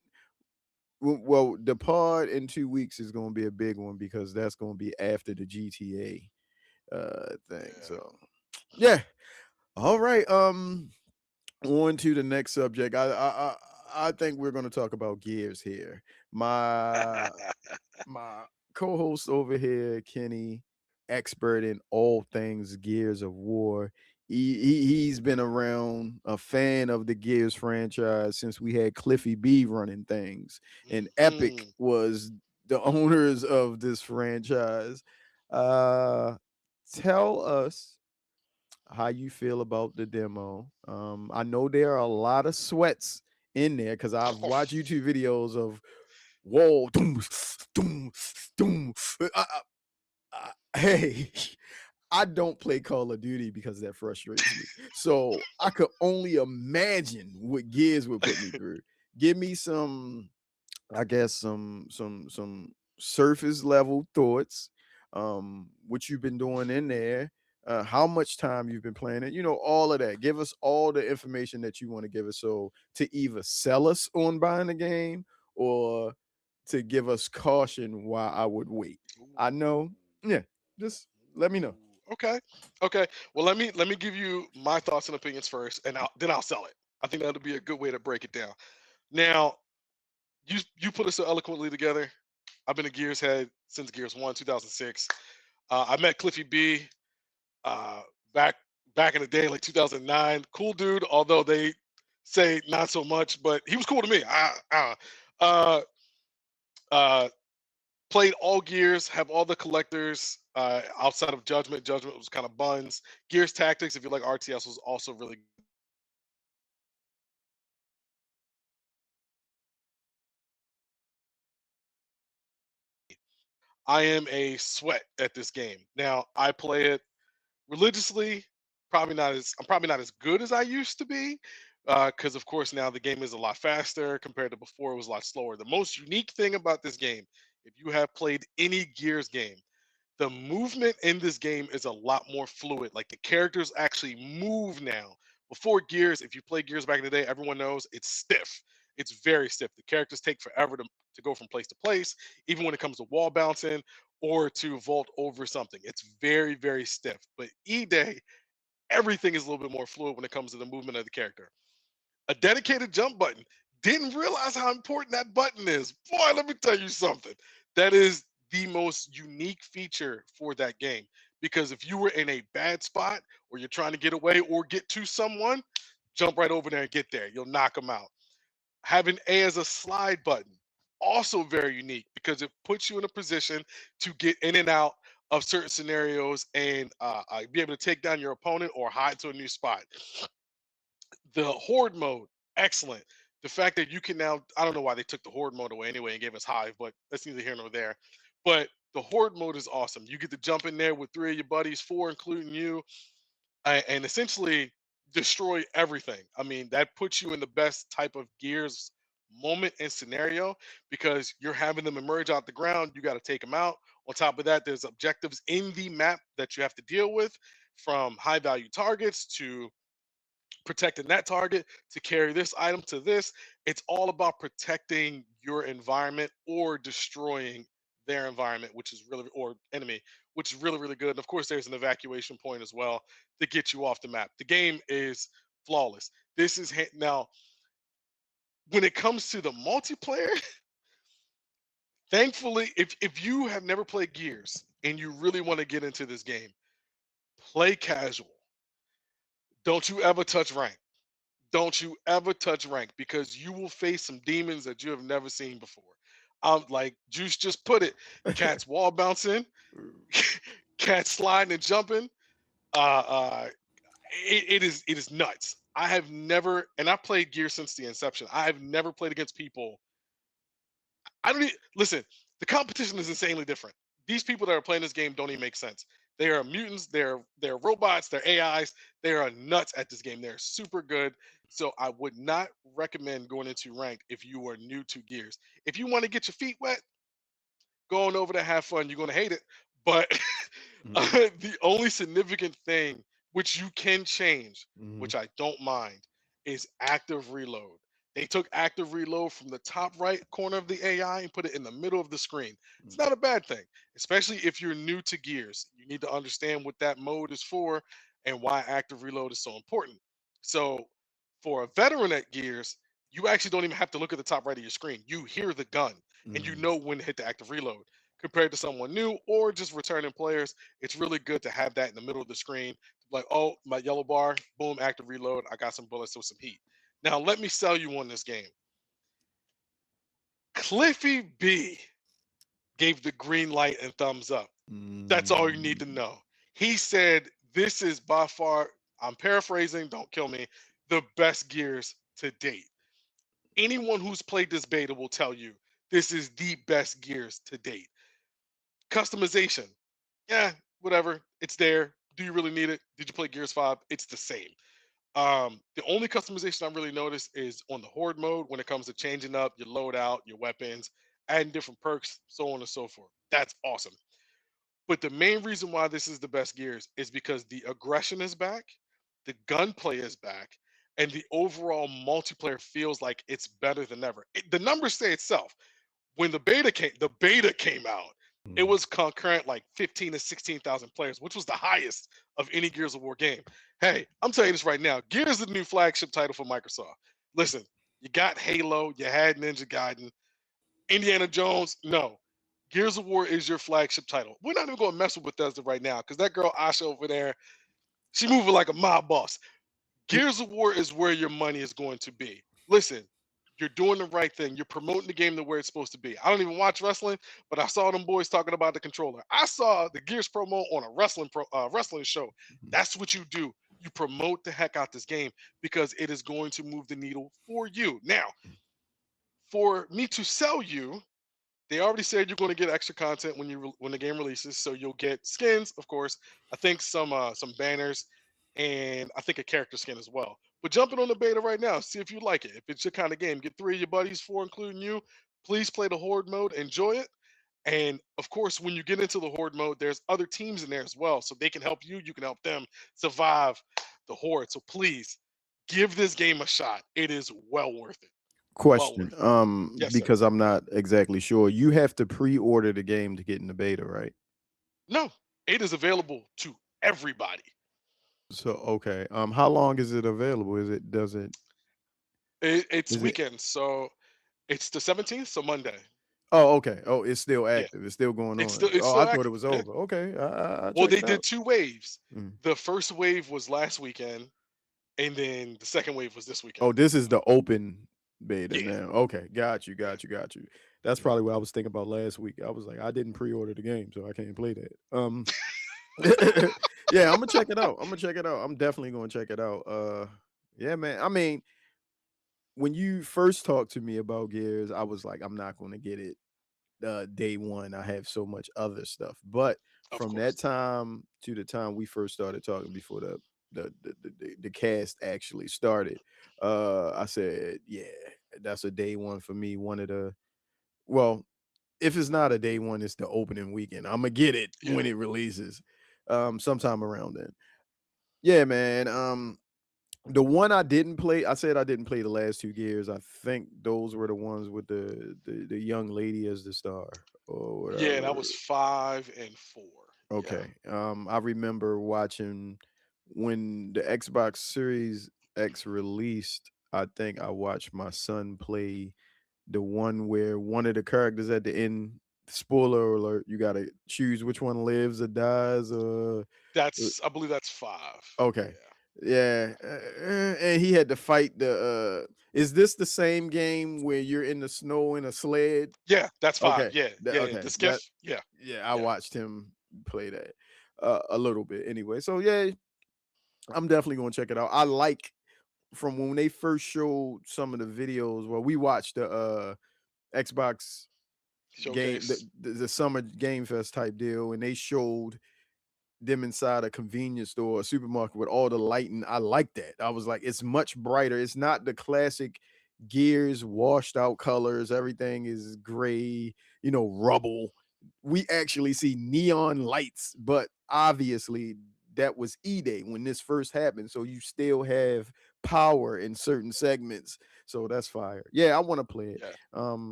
well, the pod in 2 weeks is going to be a big one because that's going to be after the GTA thing. Yeah. So yeah, all right. On to the next subject. I think we're going to talk about gears here. My co-host over here, Kenny, expert in all things Gears of War. He's been around, a fan of the Gears franchise since we had Cliffy B running things, and Epic Hmm. was the owners of this franchise. Uh, Tell us how you feel about the demo. I know there are a lot of sweats in there because I've watched YouTube videos of whoa, doom, doom, doom. Hey, I don't play Call of Duty because that frustrates me. So I could only imagine what Gears would put me through. Give me some, I guess, some surface level thoughts. What you've been doing in there, how much time you've been playing it, all of that. Give us all the information that you want to give us, so to either sell us on buying the game or to give us caution why I would wait. I know, yeah. Just let me know. Okay. Okay. Well, let me give you my thoughts and opinions first, and then I'll sell it. I think that'll be a good way to break it down. Now, you put it so eloquently together. I've been a Gears head since Gears One, 2006. I met Cliffy B uh, back back in the day, like 2009. Cool dude, although they say not so much, but he was cool to me. Uh, uh, Played all Gears, have all the collectors outside of Judgment. Judgment was kind of buns. Gears Tactics, if you like RTS, was also really. I am a sweat at this game. Now I play it religiously. I'm probably not as good as I used to be because of course now the game is a lot faster compared to before. It was a lot slower. The most unique thing about this game, if you have played any Gears game, the movement in this game is a lot more fluid. Like the characters actually move now. Before Gears, if you play Gears back in the day, everyone knows it's stiff. It's very stiff. The characters take forever to go from place to place, even when it comes to wall bouncing or to vault over something. It's very, very stiff. But E Day, everything is a little bit more fluid when it comes to the movement of the character. A dedicated jump button. Didn't realize how important that button is. Boy, let me tell you something. That is the most unique feature for that game. Because if you were in a bad spot or you're trying to get away or get to someone, jump right over there and get there. You'll knock them out. Having A as a slide button, also very unique because it puts you in a position to get in and out of certain scenarios and be able to take down your opponent or hide to a new spot. The horde mode, excellent. The fact that you can now, I don't know why they took the horde mode away anyway and gave us hive, but that's neither here nor there. But the horde mode is awesome. You get to jump in there with three of your buddies, four including you, and essentially destroy everything. I mean, that puts you in the best type of Gears moment and scenario because you're having them emerge out the ground. You got to take them out, On top of that, there's objectives in the map that you have to deal with, from high value targets to protecting that target to carry this item to this. It's all about protecting your environment or destroying their environment, which is really, or enemy, which is really, really good. And of course, there's an evacuation point as well to get you off the map. The game is flawless. This is now when it comes to the multiplayer. Thankfully, if you have never played Gears and you really want to get into this game, play casual. Don't you ever touch rank. Don't you ever touch rank, because you will face some demons that you have never seen before. Like Juice just put it, cats wall bouncing, cats sliding and jumping. Uh, uh, it is nuts. I have never, and I played Gear since the inception. I have never played against people. I don't even, listen. The competition is insanely different. These people that are playing this game don't even make sense. They are mutants. They're robots. They're AIs. They are nuts at this game. They're super good. So I would not recommend going into ranked if you are new to Gears. If you want to get your feet wet, going over to have fun. You're gonna hate it, but Mm, the only significant thing which you can change, mhm, which I don't mind, is active reload. They took active reload from the top right corner of the AI and put it in the middle of the screen. It's mm, not a bad thing, especially if you're new to Gears. You need to understand what that mode is for and why active reload is so important. So, for a veteran at Gears, you actually don't even have to look at the top right of your screen. You hear the gun and you mhm. know when to hit the active reload. Compared to someone new or just returning players, it's really good to have that in the middle of the screen. Like, oh, my yellow bar, boom, active reload. I got some bullets with some heat. Now, let me sell you on this game. Cliffy B gave the green light and thumbs up. That's all you need to Mm, know. He said, this is by far, I'm paraphrasing, don't kill me, the best Gears to date. Anyone who's played this beta will tell you this is the best Gears to date. Customization, yeah, whatever. It's there. Do you really need it? Did you play Gears 5? It's the same. The only customization I really noticed is on the horde mode when it comes to changing up your loadout, your weapons, adding different perks, so on and so forth. That's awesome. But the main reason why this is the best Gears is because the aggression is back, the gunplay is back, and the overall multiplayer feels like it's better than ever. The numbers say itself. When the beta came out, it mm. was concurrent like 15 to 16,000 players, which was the highest of any Gears of War game. Hey, I'm telling you this right now. Gears is the new flagship title for Microsoft. Listen, you got Halo, you had Ninja Gaiden, Indiana Jones. No, Gears of War is your flagship title. We're not even going to mess with Bethesda right now because that girl Asha over there, she moving like a mob boss. Gears of War is where your money is going to be. Listen, you're doing the right thing. You're promoting the game to where it's supposed to be. I don't even watch wrestling, but I saw them boys talking about the controller. I saw the Gears promo on a wrestling show. Mhm. That's what you do. You promote the heck out this game because it is going to move the needle for you. Now, for me to sell you, they already said you're going to get extra content when when the game releases. So you'll get skins, of course. I think some banners, and I think a character skin as well. But jumping on the beta right now, see if you like it. If it's your kind of game, get 3 of your buddies, 4 including you. Please play the horde mode, enjoy it. And of course, when you get into the horde mode, there's other teams in there as well, so they can help you. You can help them survive the horde. So please give this game a shot. It is well worth it. Well Question, worth it. Yes, sir. because I'm not exactly sure. You have to pre-order the game to get in the beta, right? No, it is available to everybody. So, okay. How long is it available? It's Is it weekend, so it's the 17th, so Monday. Oh, okay. Oh, it's still Yeah, active. It's still going it's on. still it's Oh, I still thought it active. was Yeah. over. Okay. I'll Well, check they it did out. 2 waves. Mm. The first wave was last weekend, and then the second wave was this weekend. Oh, this is the open beta Yeah. now. Okay. Got you. That's probably what I was thinking about last week. I was like, I didn't pre-order the game, so I can't play that. Yeah, I'm gonna check it out. I'm definitely gonna check it out. Yeah, man. I mean, when you first talked to me about Gears, I was like, I'm not gonna get it day one. I have so much other stuff. But Of from that course. time to the time we first started talking before the cast actually started, I said, yeah, that's a day one for me. One of the well, if it's not a day one, it's the opening weekend. I'm gonna get it Yeah. when it releases, sometime around then. Yeah, man. The one I didn't play, I said I didn't play the last two Gears. I think those were the ones with the young lady as the star or Yeah, that whatever. was 5 and 4. Yeah. Okay. I remember watching when the Xbox Series X released. I think I watched my son play the one where one of the characters at the end. Spoiler alert! You gotta choose which one lives or dies. I believe that's 5. Okay. Yeah. Yeah. And he had to fight is this the same game where you're in the snow in a sled? Yeah, that's 5. Okay. Yeah. Yeah, Okay. the That skiff. Yeah. yeah, I Yeah. watched him play that a little bit anyway. So yeah, I'm definitely gonna check it out. I like from when they first showed some of the videos. Well, we watched the Xbox game, Showcase. the summer game fest type deal, and they showed them inside a convenience store or supermarket with all the lighting. I like that. I was like, it's much brighter. It's not the classic Gears washed out colors. Everything is gray, rubble. We actually see neon lights, but obviously that was E-Day when this first happened. So you still have power in certain segments. So that's fire. Yeah, I want to play it. Yeah.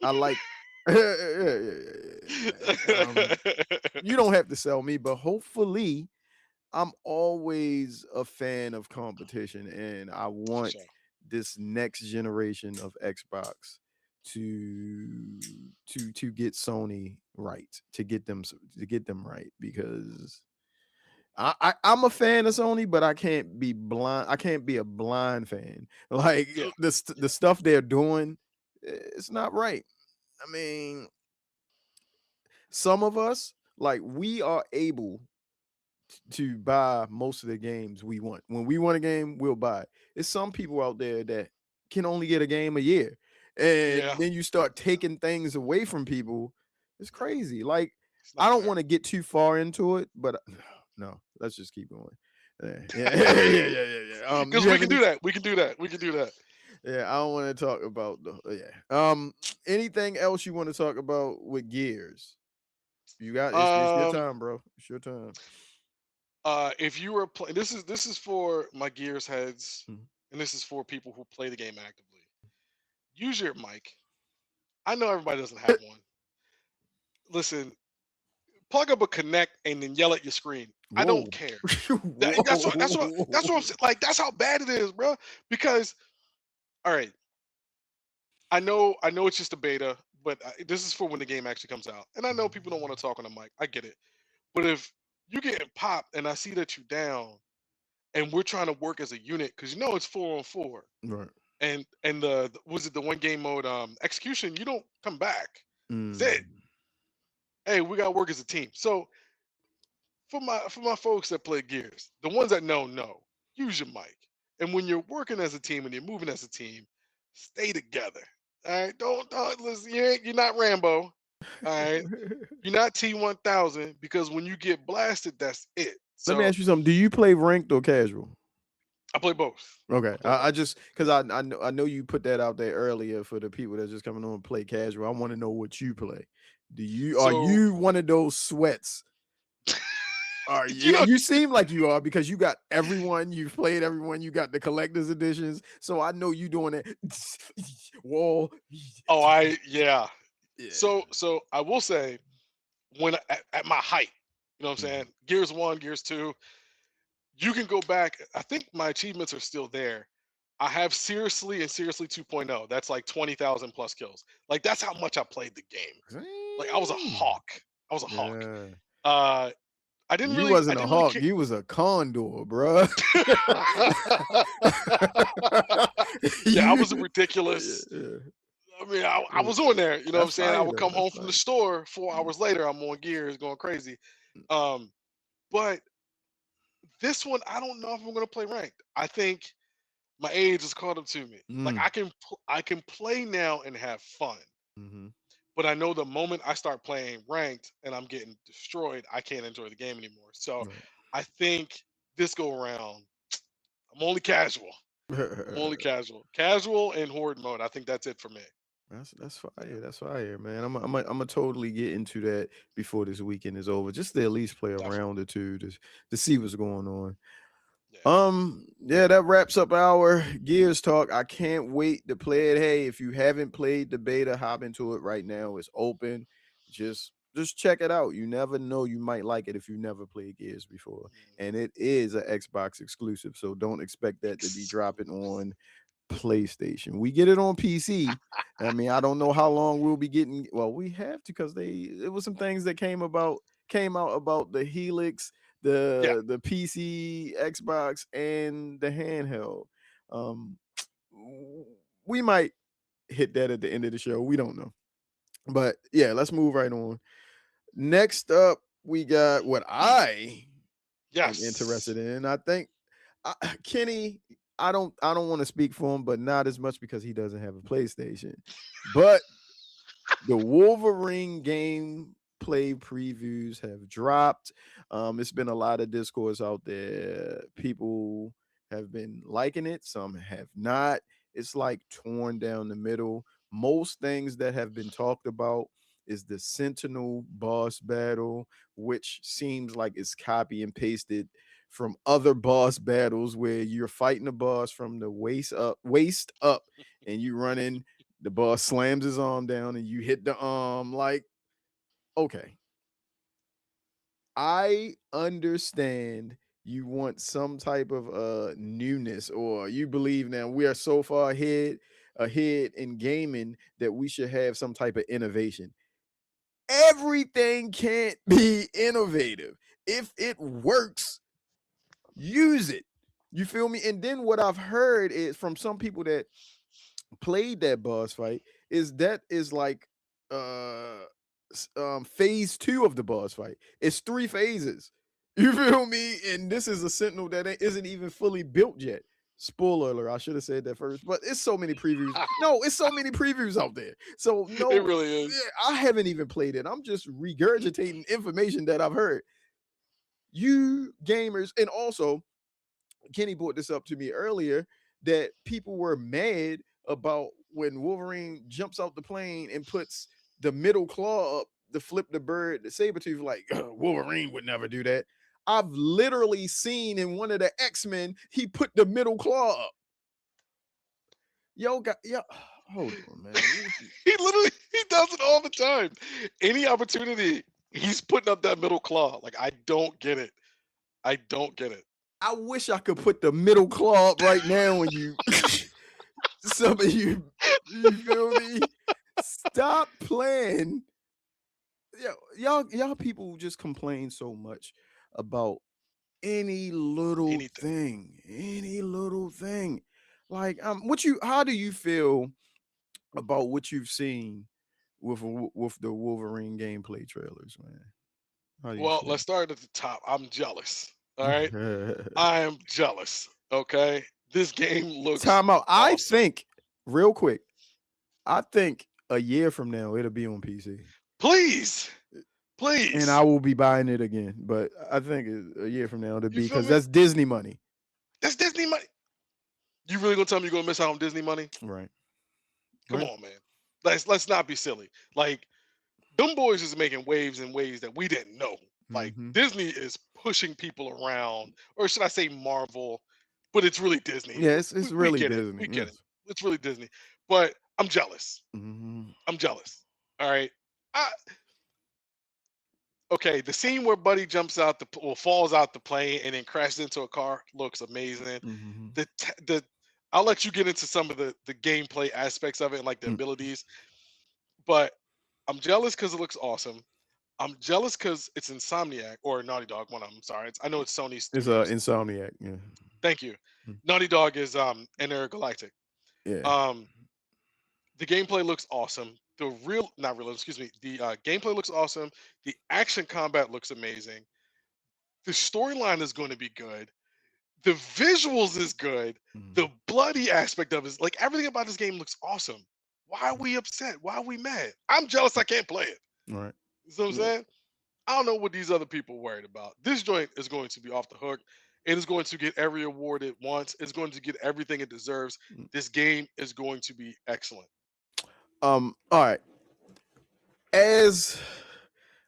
I like you don't have to sell me, but hopefully I'm always a fan of competition and I For want sure. this next generation of Xbox to to get Sony right, to get them right because I'm a fan of Sony, but I can't be blind. I can't be a blind fan. Like the stuff they're doing, it's not right. I mean, some of us, like, we are able to buy most of the games we want. When we want a game, we'll buy it. There's some people out there that can only get a game a year. And Yeah. then you start taking things away from people. It's crazy. Like, It's I not don't fair. want to get too far into it, but no, let's just keep going. Yeah. Because You we have can any? do that. We can do that. We can do that. Yeah, I don't want to talk about the. Yeah. Anything else you want to talk about with Gears? You got it's your Um, time, bro. It's your time. if you were playing, this is for my Gears heads, Mhm. and this is for people who play the game actively. Use your mic. I know everybody doesn't have one. Listen, plug up a connect and then yell at your screen. I don't Whoa. care. That's what I'm Whoa. saying. Like that's how bad it is, bro. Because all right, I know it's just a beta, but this is for when the game actually comes out. And I know people don't want to talk on the mic. I get it. But if you get popped and I see that you down and we're trying to work as a unit, because it's 4 on 4. Right. And was it the one game mode execution, you don't come back. That's it. Mm. Hey, we gotta work as a team. So for my folks that play Gears, the ones that know, use your mic. And when you're working as a team and you're moving as a team, stay together. All right, don't listen. You're not Rambo. All right, you're not T1000 because when you get blasted, that's it. Let me So ask you something. Do you play ranked or casual? I play both. Okay. I play I both. just because I know you put that out there earlier for the people that's just coming on and play casual. I want to know what you play. Are So you one of those sweats? Are you you know, you seem like you are because you got everyone, you've played everyone, you got the collector's editions. So I know you doing it. Wall. oh, yeah. Yeah. So I will say when at my height, you know what I'm Mhm. saying? Gears 1, Gears 2, you can go back. I think my achievements are still there. I have seriously 2.0. That's like 20,000 plus kills. Like that's how much I played the game. Like I was a Dang. hawk. I was a hawk. Yeah. Uh I didn't You really I wasn't a didn't really hawk, care. you was a condor, bruh. Yeah, I You was a ridiculous. yeah, I mean, I yeah. was on there, you know what I'm That's saying? I fire would though, come that's home from the fire. store 4 Mm, hours later, I'm on Gears going crazy. mm, Um but this one I don't know if I'm going to play ranked. I think my age has caught up to me. Like mm, I can play now and have fun. mhm, But I know the moment I start playing ranked and I'm getting destroyed, I can't enjoy the game anymore. So I think this go around, I'm only casual. I'm only right. casual. Casual and horde mode. I think that's it for me. That's Yeah, fire. That's fire, man. I'm gonna totally get into that before this weekend is over, just to at least play a definitely. round or two to see what's going on. Yeah. Yeah, that wraps up our Gears talk. I can't wait to play it. Hey, if you haven't played the beta, hop into it right now. It's open. Just check it out. You never know, you might like it if you never played Gears before. And Mhm. it is an Xbox exclusive, so don't expect that to be dropping Exclusive. on PlayStation. We get it on PC. I mean, I don't know how long we'll be getting. Well, we have to because it was some things that came out about the Helix, Yeah. the PC, Xbox, and the handheld. Um, we might hit that at the end of the show. We don't know, but yeah, let's move right on. Next up, we got what I am Yes. interested in. I think Kenny, I don't want to speak for him, but not as much because he doesn't have a PlayStation. But the Wolverine gameplay previews have dropped. It's been a lot of discourse out there. People have been liking it, some have not. It's like torn down the middle. Most things that have been talked about is the Sentinel boss battle, which seems like it's copy and pasted from other boss battles where you're fighting the boss from the waist up, and you run in, the boss slams his arm down and you hit the arm. Like, okay, I understand you want some type of newness, or you believe now we are so far ahead in gaming that we should have some type of innovation. Everything can't be innovative. If it works, use it. You feel me? And then what I've heard is from some people that played that boss fight is that is like uh phase two of the boss fight. It's three phases. You feel me? And this is a sentinel that isn't even fully built yet. Spoiler alert, I should have said that first, but it's so many previews. No, it's so many previews out there. So It no, really is. yeah, I haven't even played it. I'm just regurgitating information that I've heard. You gamers, and also Kenny brought this up to me earlier, that people were mad about when Wolverine jumps out the plane and puts the middle claw up to flip the bird. The saber tooth, like Wolverine would never do that. I've literally seen in one of the X-Men, he put the middle claw up. Yo, hold on, man. He does it all the time. Any opportunity, he's putting up that middle claw. Like I don't get it. I don't get it. I wish I could put the middle claw up right now when you some of you feel me? Stop playing. Y'all people just complain so much about Anything. any little thing. Like, what you how do you feel about what you've seen with the Wolverine gameplay trailers, man? How do you Well, feel? let's start at the top. I'm jealous. All right. I am jealous. Okay. This game looks Time out. I awesome. think, real quick, I think a year from now it'll be on PC. Please. And I Please. will be buying it again. But I think a year from now it'll You be, feel because me? that's Disney money. That's Disney money. You really gonna tell me you're gonna miss out on Disney money? Right. Come Right. on, man. Let's not be silly. Like them boys is making waves in ways that we didn't know. Like Hmm. Disney is pushing people around, or should I say Marvel? But it's really Disney. Yeah, We, it's we really get it. Disney. We get it. Yes. It's really Disney. But I'm jealous. Hmm. I'm jealous. All right. I, okay. The scene where Buddy jumps out falls out the plane and then crashes into a car looks amazing. Hmm. The I'll let you get into some of the gameplay aspects of it, like the abilities. But I'm jealous because it looks awesome. I'm jealous because it's Insomniac or Naughty Dog. One of them. Sorry, I know it's Sony It's Studios. Insomniac. Yeah. Thank you. Mm. Naughty Dog is Intergalactic. Yeah. Um, the gameplay looks awesome. The real, not real, excuse me. The gameplay looks awesome. The action combat looks amazing. The storyline is going to be good. The visuals is good. Mhm. The bloody aspect of it is like everything about this game looks awesome. Why are we upset? Why are we mad? I'm jealous I can't play it. All right. You know what I'm Yeah. saying? I don't know what these other people worried about. This joint is going to be off the hook. It is going to get every award it wants. It's going to get everything it deserves. Mm. This game is going to be excellent. All right. As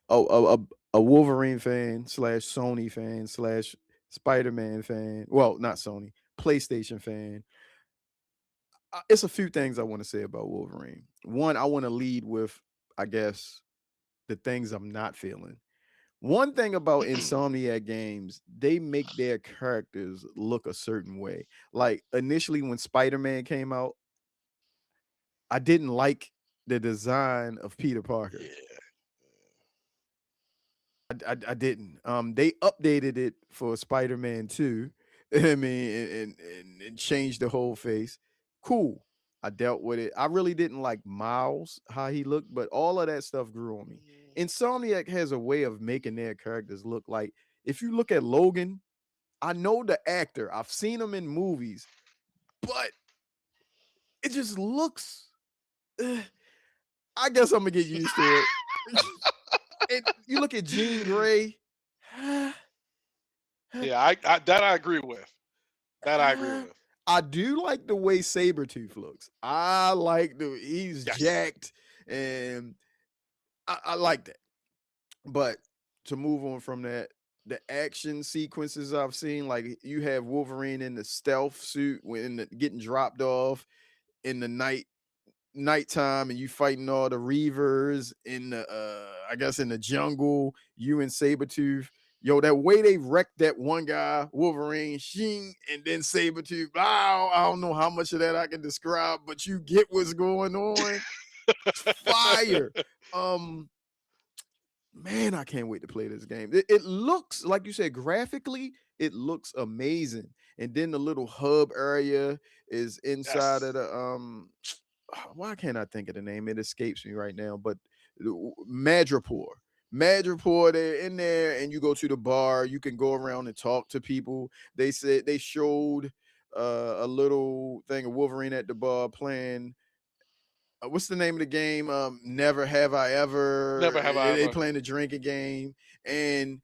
a Wolverine fan slash Sony fan slash Spider-Man fan, well, not Sony, PlayStation fan, it's a few things I want to say about Wolverine. One, I want to lead with, I guess, the things I'm not feeling. One thing about Insomniac games, they make their characters look a certain way. Like initially when Spider-Man came out, I didn't like the design of Peter Parker. Yeah. I didn't. They updated it for Spider-Man 2. I mean, and changed the whole face. Cool. I dealt with it. I really didn't like Miles, how he looked, but all of that stuff grew on me. Mm, Insomniac has a way of making their characters look like, if you look at Logan, I know the actor. I've seen him in movies, but it just looks. I guess I'm gonna get used to it. And you look at Jean Grey. yeah, I that I agree with. That I agree with. I do like the way Sabretooth looks. I like he's Yes. jacked and I like that. But to move on from that, the action sequences I've seen, like you have Wolverine in the stealth suit when getting dropped off in the nighttime and you fighting all the Reavers in the I guess in the jungle, you and Sabretooth. Yo, that way they wrecked that one guy, Wolverine, Sheen, and then Sabretooth. Wow, I don't know how much of that I can describe, but you get what's going on. It's fire. Um, man, I can't wait to play this game. It looks, like you said, graphically, it looks amazing. And then the little hub area is inside of Yes. the why can't I think of the name? It escapes me right now, but Madripoor. Madripoor, they're in there, and you go to the bar. You can go around and talk to people. They said they showed a little thing of Wolverine at the bar playing. What's the name of the game? Never Have I Ever. Never have I They ever. playing a drinking game, and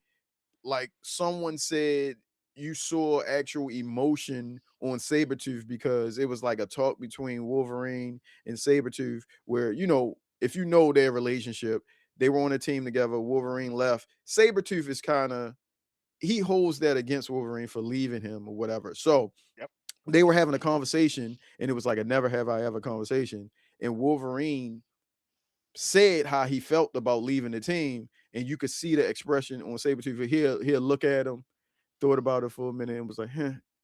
like someone said you saw actual emotion on Sabretooth because it was like a talk between Wolverine and Sabretooth where, if you know their relationship, they were on a team together. Wolverine left. Sabretooth is kind of, he holds that against Wolverine for leaving him or whatever. So Yep. they were having a conversation and it was like a never have I ever conversation. And Wolverine said how he felt about leaving the team. And you could see the expression on Sabretooth. He'll look at him, thought about it for a minute and was like,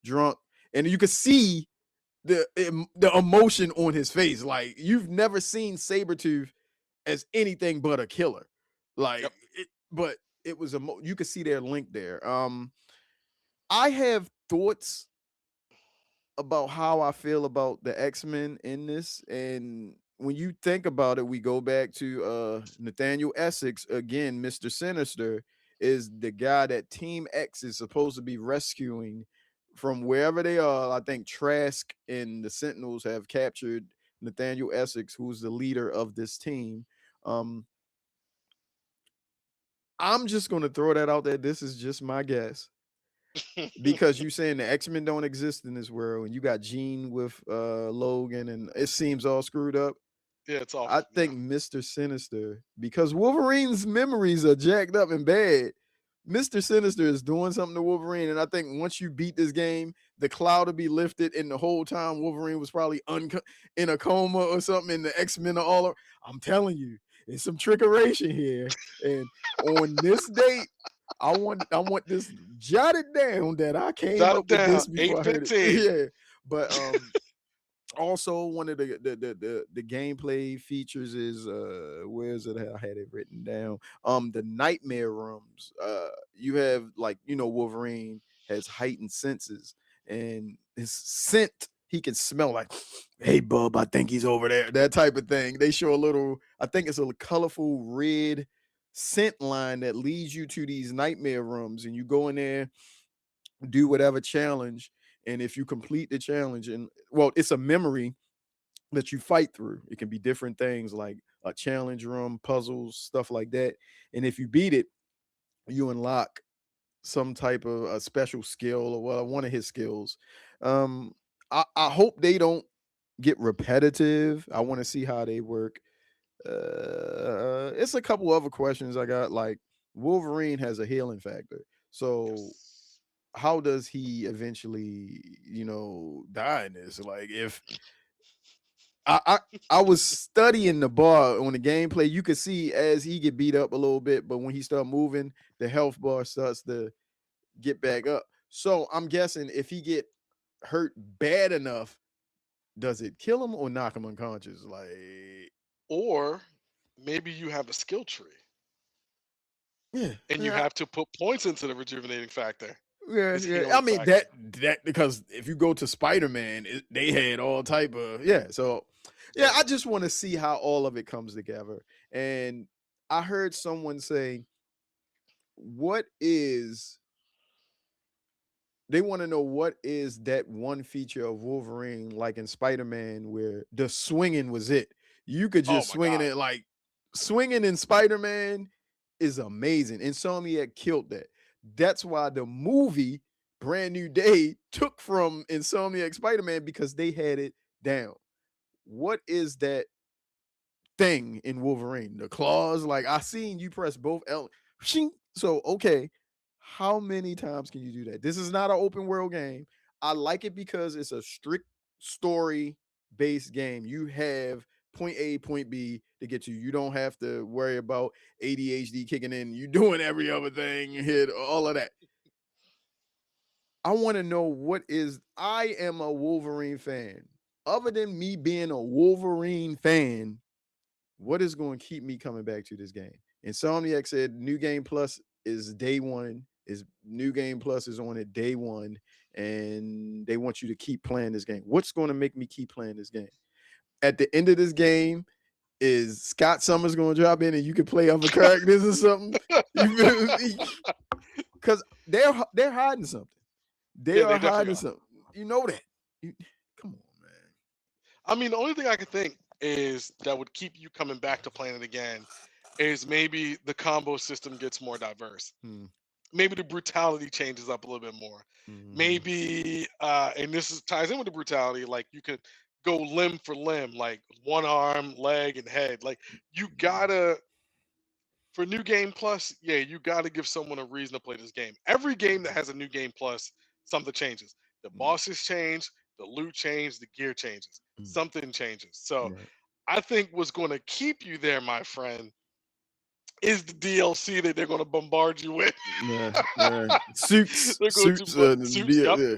drunk. And you could see the emotion on his face. Like you've never seen Sabretooth as anything but a killer. Like Yep. but it was you could see their link there. I have thoughts about how I feel about the X-Men in this. And when you think about it, we go back to Nathaniel Essex again, Mr. Sinister is the guy that Team X is supposed to be rescuing from wherever they are. I think Trask and the Sentinels have captured Nathaniel Essex, who's the leader of this team. Um, I'm just gonna throw that out there. This is just my guess because you saying the X-Men don't exist in this world, and you got Jean with Logan, and it seems all screwed up. Yeah, it's I awful. Yeah. think Mr. Sinister, because Wolverine's memories are jacked up and bad. Mr. Sinister is doing something to Wolverine, and I think once you beat this game, the cloud will be lifted, and the whole time Wolverine was probably in a coma or something, and the X-Men are all. I'm telling you, it's some trickeration here. And on this date, I want this jotted down that I came Jot up it with down. this before I heard it. 8:15. Yeah, but also one of the gameplay features is where is it? I had it written down. The nightmare rooms. You have, like, Wolverine has heightened senses, and his scent, he can smell like, hey bub, I think he's over there, that type of thing. They show a little, I think it's a colorful red scent line that leads you to these nightmare rooms, and you go in there, do whatever challenge, and if you complete the challenge, and well, it's a memory that you fight through. It can be different things like a challenge room, puzzles, stuff like that. And if you beat it, you unlock some type of a special skill, or well, one of his skills. I hope they don't. get repetitive. I want to see how they work. It's a couple other questions I got. Like Wolverine has a healing factor, so Yes. how does he eventually, die in this? Like if I I, I was studying the bar on the gameplay, you could see as he get beat up a little bit, but when he start moving, the health bar starts to get back up. So I'm guessing if he get hurt bad enough, does it kill him or knock him unconscious? Like, Or maybe you have a skill tree yeah, and you yeah, have to put points into the rejuvenating factor, yeah, this yeah. I healing mean factor. that because if you go to Spider-Man, they had all type of yeah. So yeah, Yeah. I just want to see how all of it comes together. And I heard someone say, "What is?" They want to know what is that one feature of Wolverine, like in Spider-Man, where the swinging was it. You could Oh just my swing God. it like swinging in Spider-Man is amazing. Insomniac killed that. That's why the movie Brand New Day took from Insomniac Spider-Man because they had it down. What is that thing in Wolverine? The claws, like I seen you press both L. Shing. So okay, how many times can you do that? This is not an open world game. I like it because it's a strict story based game. You have point A, point B to get you. You don't have to worry about ADHD kicking in. You doing every other thing, hit all of that. I want to know what is. I am a Wolverine fan. Other than me being a Wolverine fan, what is going to keep me coming back to this game? Insomniac said New Game Plus is day one. Is New Game Plus is on it day one, and they want you to keep playing this game. What's going to make me keep playing this game? At the end of this game, is Scott Summers going to drop in and you can play other characters or something? You feel me? Because they're hiding something. They Yeah, they are definitely hiding are. something. You know that. You, come on, I mean, the only thing I can think is that would keep you coming back to playing it again is maybe the combo system gets more diverse. man. Maybe the brutality changes up a little bit more. Mm-hmm. Maybe, and this is ties in with the brutality, like you could go limb for limb, like one arm, leg, and head. Like you gotta for new game plus, yeah, you gotta give someone a reason to play this game. Every game that has a new game plus, something changes. The bosses change, the loot change, the gear changes. Mm-hmm. Something changes. So Right. I think what's going to keep you there, my friend, is the DLC that they're going to bombard you with. Right, right. Suits, They're going to suits, suits. Yep, yeah,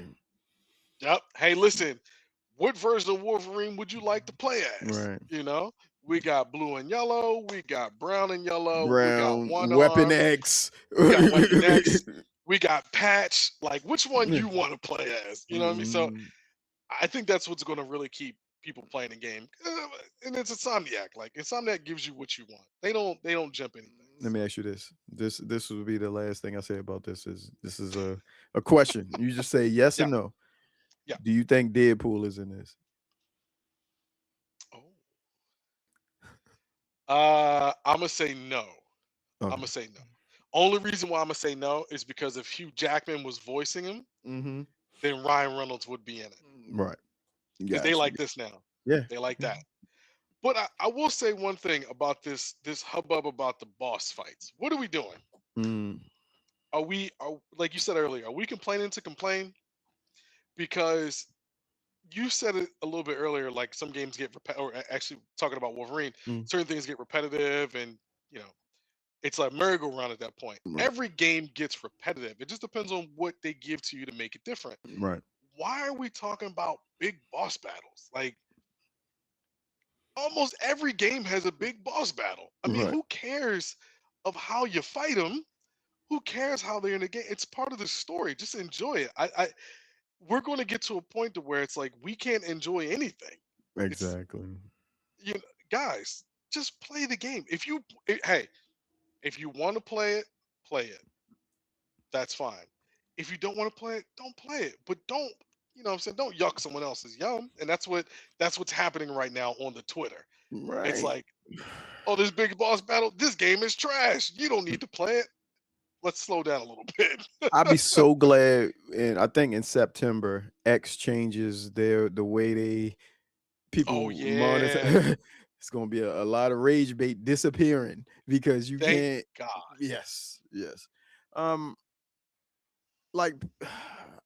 yep. Hey, listen, what version of Wolverine would you like to play as? right. We got blue and yellow, we got brown and yellow, we got Brown, one Weapon arm, X. we got Weapon X, we got Patch. Like, which one Yeah. you want to play as? You know what I mean? So Mhm. I think that's what's going to really keep people playing the game. And it's Insomniac. Like Insomniac gives you what you want. They don't jump anything. Let me So ask you this. This will be the last thing I say about this. Is this is a question? You just say yes or yeah, no. yeah. Do you think Deadpool is in this? Oh. I'm gonna say no. I'm Okay. gonna say no. Only reason why I'm gonna say no is because if Hugh Jackman was voicing him, Mm-hmm. then Ryan Reynolds would be in it Right. because they Got you. like this now. Yeah. They like Yeah. that. But I will say one thing about this hubbub about the boss fights. What are we doing? Mm. Are like you said earlier? Are we complaining to complain? Because you said it a little bit earlier. Like some games get actually talking about Wolverine, Mm. certain things get repetitive, and you know it's like merry-go-round at that point. Right. Every game gets repetitive. It just depends on what they give to you to make it different. Right. Why are we talking about big boss battles? Like almost every game has a big boss battle. I mean, Right. who cares of how you fight them? Who cares how they're in the game? It's part of the story. Just enjoy it. We're going to get to a point to where it's like we can't enjoy anything. It's Exactly. you know, guys, just play the game. Hey, if you want to play it. That's fine. If you don't want to play it, don't play it. But don't, what I'm saying, don't yuck someone else's yum. And that's what's happening right now on the Twitter. It's Right. like, oh, this big boss battle, this game is trash. You don't need to play it. Let's slow down a little bit. I'd be so glad, and I think in September, X changes the way they Oh people yeah. monetize. It's gonna be a lot of rage bait disappearing because you Thank can't. God. Yes, yes. Um, like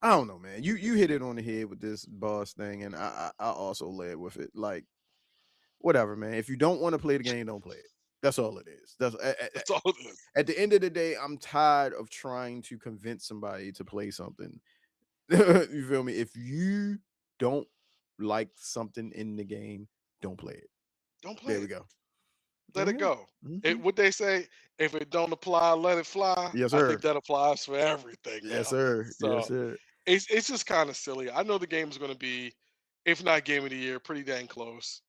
I don't know, man. You hit it on the head with this boss thing, and I also led with it. Like whatever, man. If you don't want to play the game, don't play it. That's all it is. That's That's all it is. at the end of the day, I'm tired of trying to convince somebody to play something. You feel me? If you don't like something in the game, don't play it. Don't play There we it. go. There Let we it go. go. Mhm. What they say, if it don't apply, let it fly. Yes, I think sir. that applies for everything Yes, now. sir. Yes, So sir. it's just kind of silly. I know the game is going to be, if not game of the year, pretty dang close.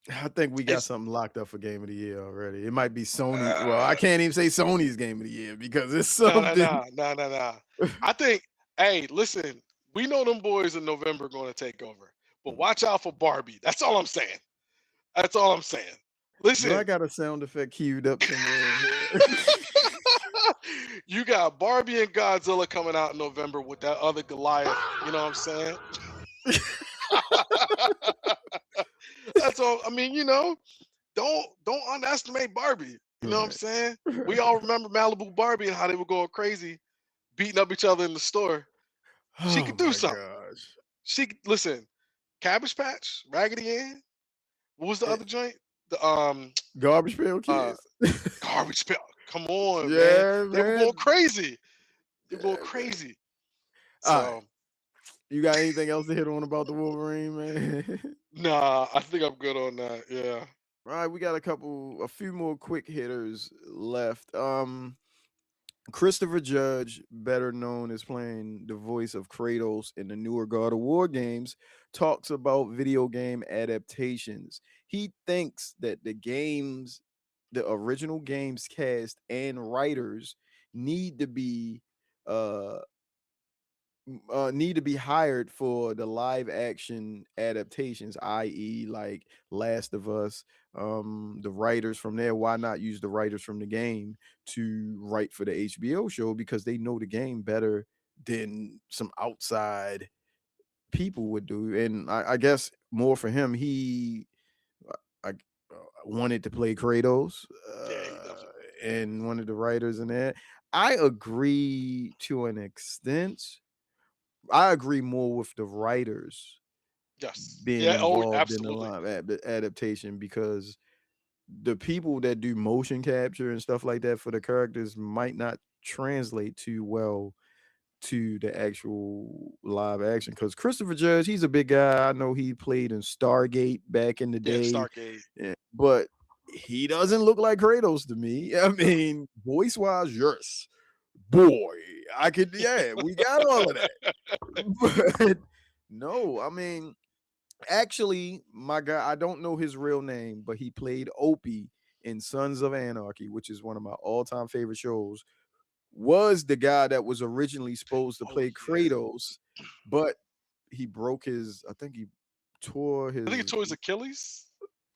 I think we got It's something locked up for game of the year already. It might be Sony. Well, I uh, can't even say Sony's game of the year because it's no, no, something. no, no, no, no. I think, hey, listen, we know them boys in November going to take over, but watch out for Barbie. That's all I'm saying. That's all I'm saying. Do I Listen, got a sound effect queued up somewhere in here? you got Barbie and Godzilla coming out in November with that other Goliath. You know what I'm saying? That's all. I mean, don't underestimate Barbie. You know what I'm Right. saying? We all remember Malibu Barbie and how they were going crazy, beating up each other in the store. She Oh could do my something. gosh. Listen, Cabbage Patch, Raggedy Ann. What was the Eh, other joint? The Garbage Pail uh Kids. Garbage Pail. Come on, man. Yeah, They were going man. crazy. They were going Yeah, man. crazy. All right. So You got anything else to hit on about the Wolverine, man? nah, I think I'm good on that. Yeah. All right, we got a few more quick hitters left. Christopher Judge, better known as playing the voice of Kratos in the newer God of War games, talks about video game adaptations. He thinks that the original games cast and writers need to be uh need to be hired for the live action adaptations, i.e., like Last of Us. The writers from there, why not use the writers from the game to write for the HBO show because they know the game better than some outside people would do. And I guess more for him, he I wanted to play Kratos Yeah, he definitely. and one of the writers in there. I agree to an extent. I agree more with the writers Yes. being Yeah, oh, involved in the absolutely. live adaptation because the people that do motion capture and stuff like that for the characters might not translate too well to the actual live action. Because Christopher Judge, he's a big guy. I know he played in Stargate back in the Yeah, day, Stargate. but he doesn't look like Kratos to me. I mean, voice wise, yes, boy, I could, yeah, we got all of that. But no, I mean, actually, my guy, I don't know his real name, but he played Opie in Sons of Anarchy, which is one of my all-time favorite shows. Was the guy that was originally supposed to Oh play yeah. Kratos, but he broke his, I think he tore I think his it's towards Achilles.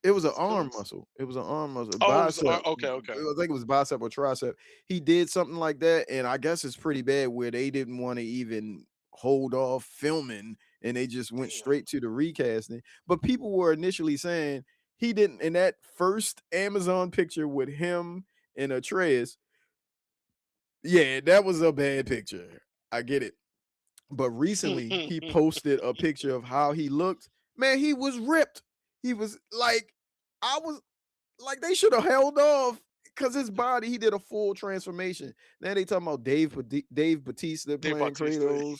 it was an His arm Achilles. muscle. It was an arm muscle, Oh, it was, bicep. okay, okay. I think it was bicep or tricep. He did something like that, and I guess it's pretty bad where they didn't want to even hold off filming, and they just went Damn. straight to the recasting. But people were initially saying he didn't in that first Amazon picture with him and Atreus. Yeah, that was a bad picture. I get it. But recently he posted a picture of how he looked. Man, he was ripped. He was like, I was like they should have held off because his body, he did a full transformation. Now they talking about Dave Batista Dave playing Bautista. Kratos.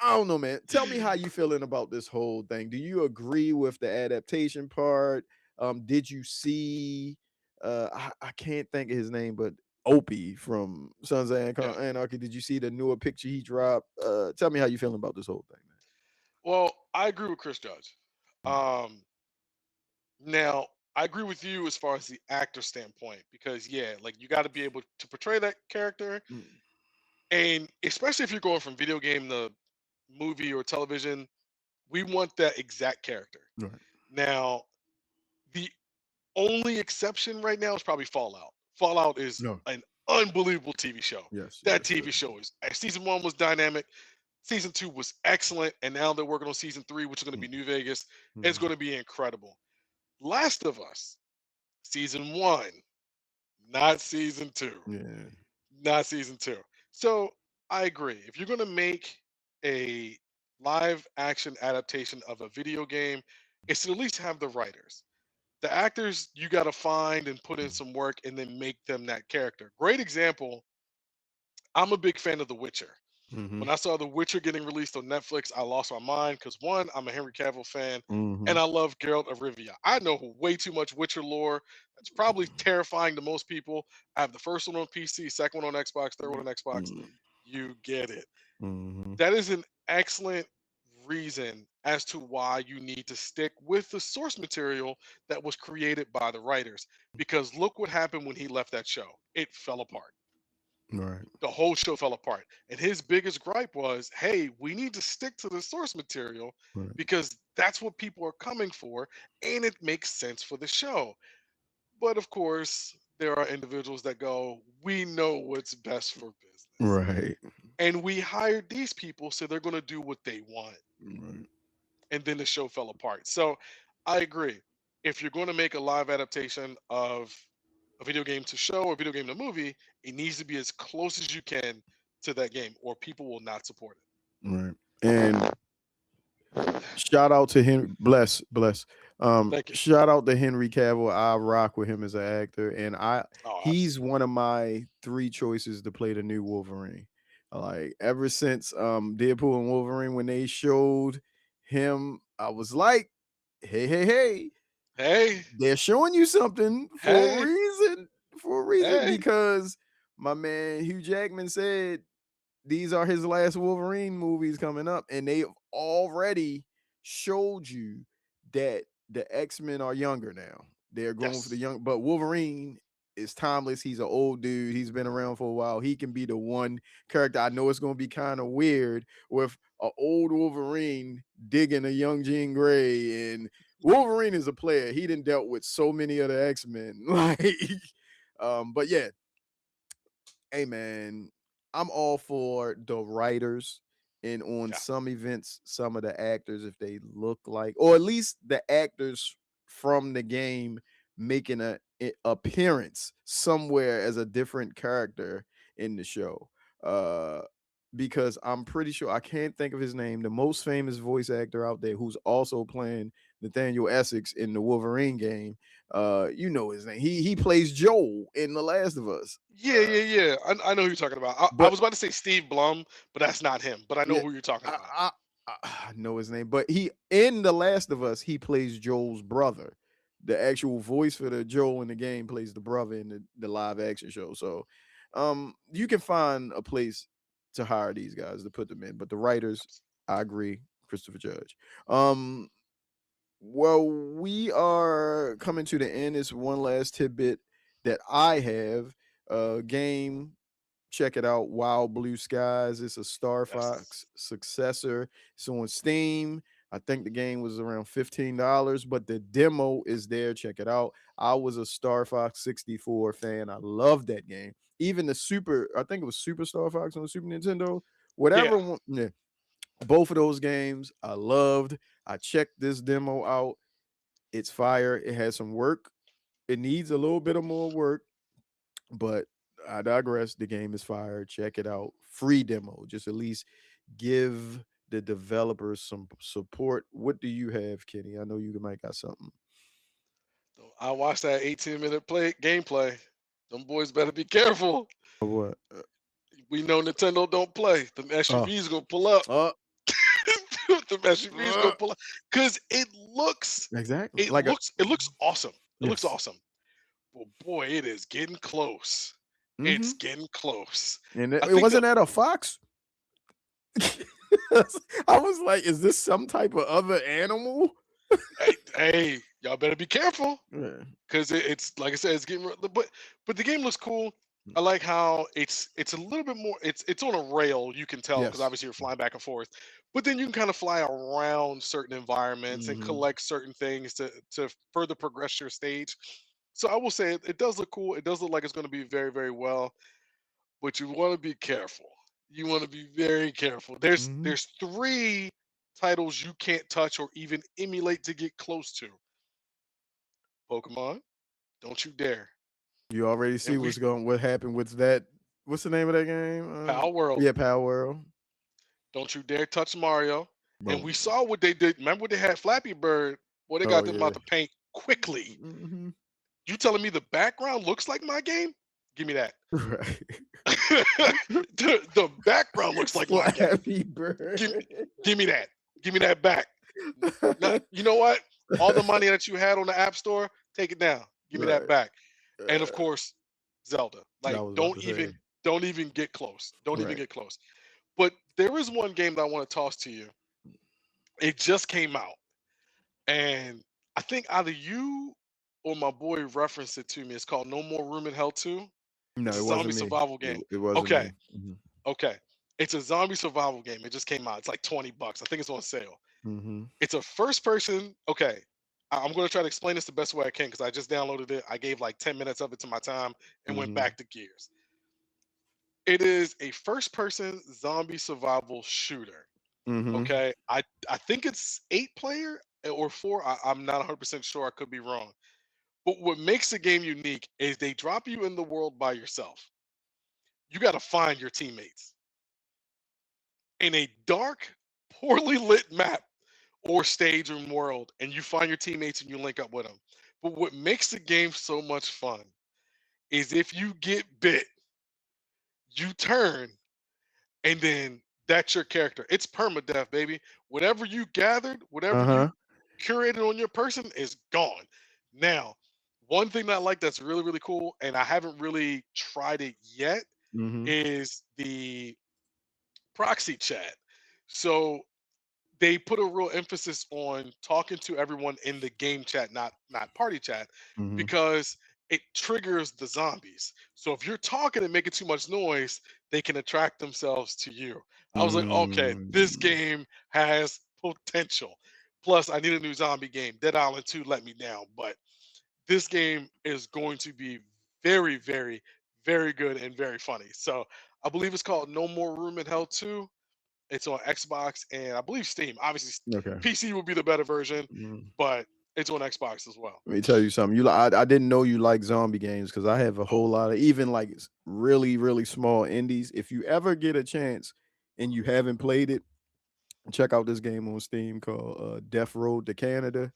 I don't know, man. Tell me how you feeling about this whole thing. Do you agree with the adaptation part? Did you see I can't think of his name, but Opie from Sons of Yeah. Anarchy. Did you see the newer picture he dropped? Tell me how you feeling about this whole thing, Well, I agree with Chris Judge. man. Um, Now I agree with you as far as the actor standpoint because yeah, like you got to be able to portray that character, Mm, and especially if you're going from video game to movie or television, we want that exact character. right. Now, the only exception right now is probably Fallout. Fallout is No. an unbelievable TV show. Yes, That yes, TV yes. show is season one was dynamic. Season 2 was excellent, and now they're working on season 3, which is going to be New Vegas. It's going Mhm. to be incredible. Last of Us, season 1, not season 2. Yeah. Not season 2. So I agree. If you're going to make a live action adaptation of a video game, it should at least have the writers. The actors you got to find and put in some work and then make them that character. Great example. I'm a big fan of The Witcher. Mhm. When I saw The Witcher getting released on Netflix, I lost my mind because one, I'm a Henry Cavill fan, and Mhm. I love Geralt of Rivia. I know way too much Witcher lore. That's probably terrifying to most people. I have the first one on PC, second one on Xbox, third one on Xbox. Mhm. You get it. Mhm. That is an excellent reason as to why you need to stick with the source material that was created by the writers. Because look what happened when he left that show. It fell apart. Right. The whole show fell apart. And his biggest gripe was, hey, we need to stick to the source material Right. because that's what people are coming for and it makes sense for the show. But of course, there are individuals that go, we know what's best for business. Right. And we hired these people, so they're going to do what they want. Right. And then the show fell apart. So I agree. If you're going to make a live adaptation of a video game to show or video game to movie, it needs to be as close as you can to that game, or people will not support Right. And it. shout out to Henry. Bless. Thank you. Shout out to Henry Cavill. I rock with him as an actor, and Oh, he's absolutely. one of my three choices to play the new Wolverine. Like ever since Deadpool and Wolverine, when they showed him, I was like, hey, Hey, they're showing you something for a hey, reason. For a reason, hey. because my man Hugh Jackman said these are his last Wolverine movies coming up, and they've already showed you that the X-Men are younger now. They're going for the Yes. young, but Wolverine is timeless. He's an old dude. He's been around for a while. He can be the one character. I know it's going to be kind of weird with an old Wolverine digging a young Jean Grey, and Wolverine is a player. He didn't dealt with so many of the X-Men. Like, but yeah, hey man, I'm all for the writers and on Yeah. some events, some of the actors, if they look like, or at least the actors from the game making a appearance somewhere as a different character in the show. Uh because I'm pretty sure I can't think of his name, the most famous voice actor out there who's also playing Nathaniel Essex in the Wolverine game. You know his name. He plays Joel in The Last of Us. Yeah, yeah, yeah. I know who you're talking about. I But was about to say Steve Blum, but that's not him. But I know yeah, who you're talking I, about. I I know his name, but he in The Last of Us, he plays Joel's brother. The actual voice for the Joel in the game plays the brother in the live action show. So you can find a place to hire these guys to put them in. But the writers, I agree, Christopher Judge. Um well, we are coming to the end. It's one last tidbit that I have. Game, check it out. Wild Blue Skies. It's a Star Fox Yes. successor. It's on Steam. I think the game was around $15, but the demo is there. Check it out. I was a Star Fox 64 fan. I love that game. Even the Super, I think it was Super Star Fox on the Super Nintendo. Yeah. Whatever one, yeah, both of those games I loved. I checked this demo out. It's fire. It has some work. It needs a little bit of more work, but I digress. The game is fire. Check it out. Free demo. Just at least give the developers some support. What do you have, Kenny? I know you might got something. So I watched that 18-minute play gameplay. Them boys better be careful. What? We know Nintendo don't play. The Uh, SUVs gonna pull up. uh, The SUVs gonna pull up because exactly. it Like a looks it looks awesome. It looks yes. awesome. Well, boy, it is getting close. It's Hmm. getting close. And I it think wasn't that a fox. I was like, is this some type of other animal? hey, y'all better be careful Yeah. because it's like I said, it's getting but the game looks cool. I like how it's a little bit more. It's on a rail. You can tell because Yes. obviously you're flying back and forth, but then you can kind of fly around certain environments and Hmm. collect certain things to further progress your stage. So I will say it does look cool. It does look like it's going to be very well, but you want to be careful. You want to be very careful. There's Hmm. there's three titles you can't touch or even emulate to get close to. Pokemon, don't you dare. You already see And we what happened with that. What's the name of that game? Pal World, Yeah, Power World. don't you dare touch Mario. And we Boom. saw what they did. Remember when they had Flappy Bird? Boy, they Oh got them yeah. out the paint quickly. Hmm. You telling me the background looks like my game? Give me that. Right. The background looks like my game. Flappy Give Bird. give me that. Give me that back. Not, you know what? All the money that you had on the App Store, take it down. Give me that Right. back. And of Uh, course, Zelda. I Like, was about to say. don't even get close. Don't even Right. get close. But there is one game that I want to toss to you. It just came out, and I think either you or my boy referenced it to me. It's called No More Room in Hell 2. No, It's it a zombie wasn't me. survival It, game. it wasn't Okay, me. Hmm. okay. It's a zombie survival game. It just came out. It's like $20. I think it's on sale. Hmm. It's a first person. Okay, I'm going to try to explain this the best way I can because I just downloaded it. I gave like 10 minutes of it to my time and went Hmm. back to Gears. It is a first person zombie survival shooter. Hmm. Okay, I think it's 8 player or four. I'm not 100% sure. I could be wrong. But what makes the game unique is they drop you in the world by yourself. You got to find your teammates in a dark, poorly lit map or stage and world, and you find your teammates and you link up with them. But what makes the game so much fun is if you get bit, you turn, and then that's your character. It's permadeath, baby. Whatever you gathered, whatever you Uh-huh. curated on your person is gone. Now, one thing that I like that's really, really cool, and I haven't really tried it yet, Hmm. is the proxy chat. So they put a real emphasis on talking to everyone in the game chat, not party chat, Hmm. because it triggers the zombies. So if you're talking and making too much noise, they can attract themselves to you. I was like, okay, this Mm. game has potential. Plus, I need a new zombie game. Dead Island 2 let me down, but this game is going to be very, very, very good and very funny. So I believe it's called No More Room in Hell 2. It's on Xbox and I believe Steam. Obviously, Okay. PC would be the better version, Mm. but it's on Xbox as well. Let me tell you something. I didn't know you like zombie games because I have a Oh, whole lot of even like really, really small indies. If you ever get a chance and you haven't played it, check out this game on Steam called Death Road to Canada.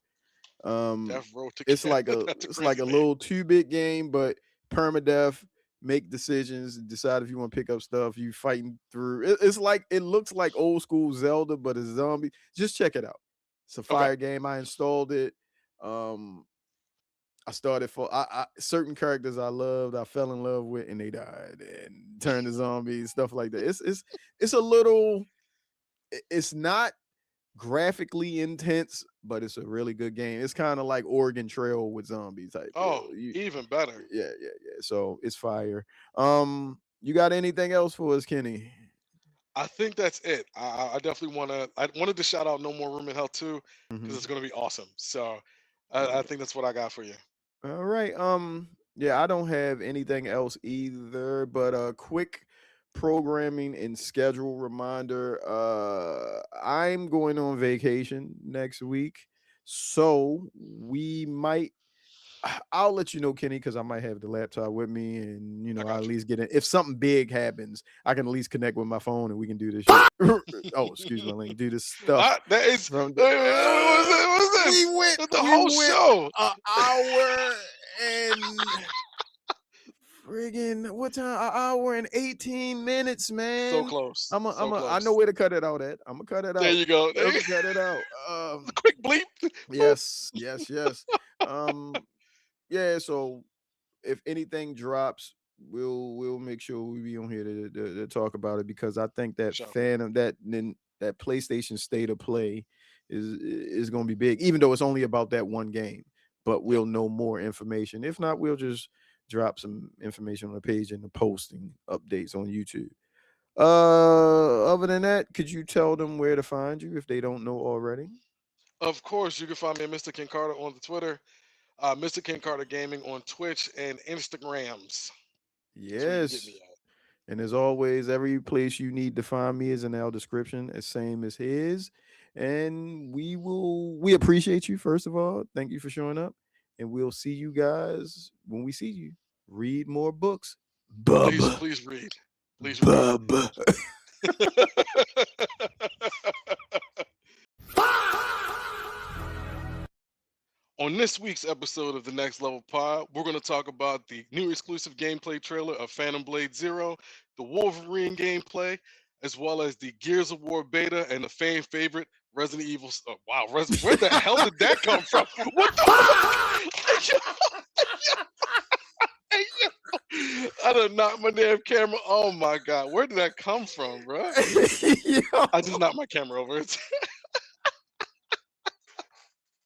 Death Row to It's Canada. like a That's a it's like crazy a name. little 2-bit game, but permadeath. Make decisions, decide if you want to pick up stuff. You fighting through. It's like it looks like old school Zelda, but it's zombie. Just check it out. It's a Okay. fire game. I installed it. Um, I started for certain characters I loved, I fell in love with, and they died and turned to zombies, stuff like that. It's a little. It's not graphically intense, but it's a really good game. It's kind of like Oregon Trail with zombies type Oh, deal. You, even better. yeah, yeah, yeah. So it's fire. You got anything else for us, Kenny? I think that's it. I definitely want to. I wanted to shout out No More Room in Hell 2 because it's Hmm. going to be awesome. So I Yeah. think that's what I got for you. All right. Yeah, I don't have anything else either, but a quick programming and schedule reminder. I'm going on vacation next week. So we might I'll let you know, Kenny, because I might have the laptop with me, and I I'll at got least get in. If something big happens, I can at least connect with my phone, and we can do this shit. Oh, excuse you. my language. Do this stuff That is. from the. What is this? What is We this? went, That's the we whole went show. an hour and friggin' what time? An hour and 18 minutes, So man. close. So I know close. where to cut it out at. I'm gonna cut it There out. you go. There I'm you gonna cut it out. The quick bleep. Boop. Yes, yes, yes. Um, yeah. So if anything drops, we'll make sure we be on here to talk about it because I think For that sure. that PlayStation State of Play is going to be big, even though it's only about that one game. But Yep. we'll know more information. If not, we'll just drop some information on the page and the posting updates on YouTube. Other than that, could you tell them where to find you if they don't know already? Of course, you can find me at Mr. King Carter on the Twitter, Mr. King Carter Gaming on Twitch and Instagrams. That's where you can get me Yes. at. And as always, every place you need to find me is in our description, as same as his. And we appreciate you, first of all. Thank you for showing up. And we'll see you guys when we see you. Read more books. Please, Bub. please read. Please read. Bub. On this week's episode of the Next Level Pod, we're going to talk about the new exclusive gameplay trailer of Phantom Blade Zero, the Wolverine gameplay, as well as the Gears of War beta and the fan favorite Resident Evil. Oh, wow, where the hell did that come from? What the fuck? I done knocked my damn camera. Oh my god, where did that come from, bro? Yo. I just knocked my camera over.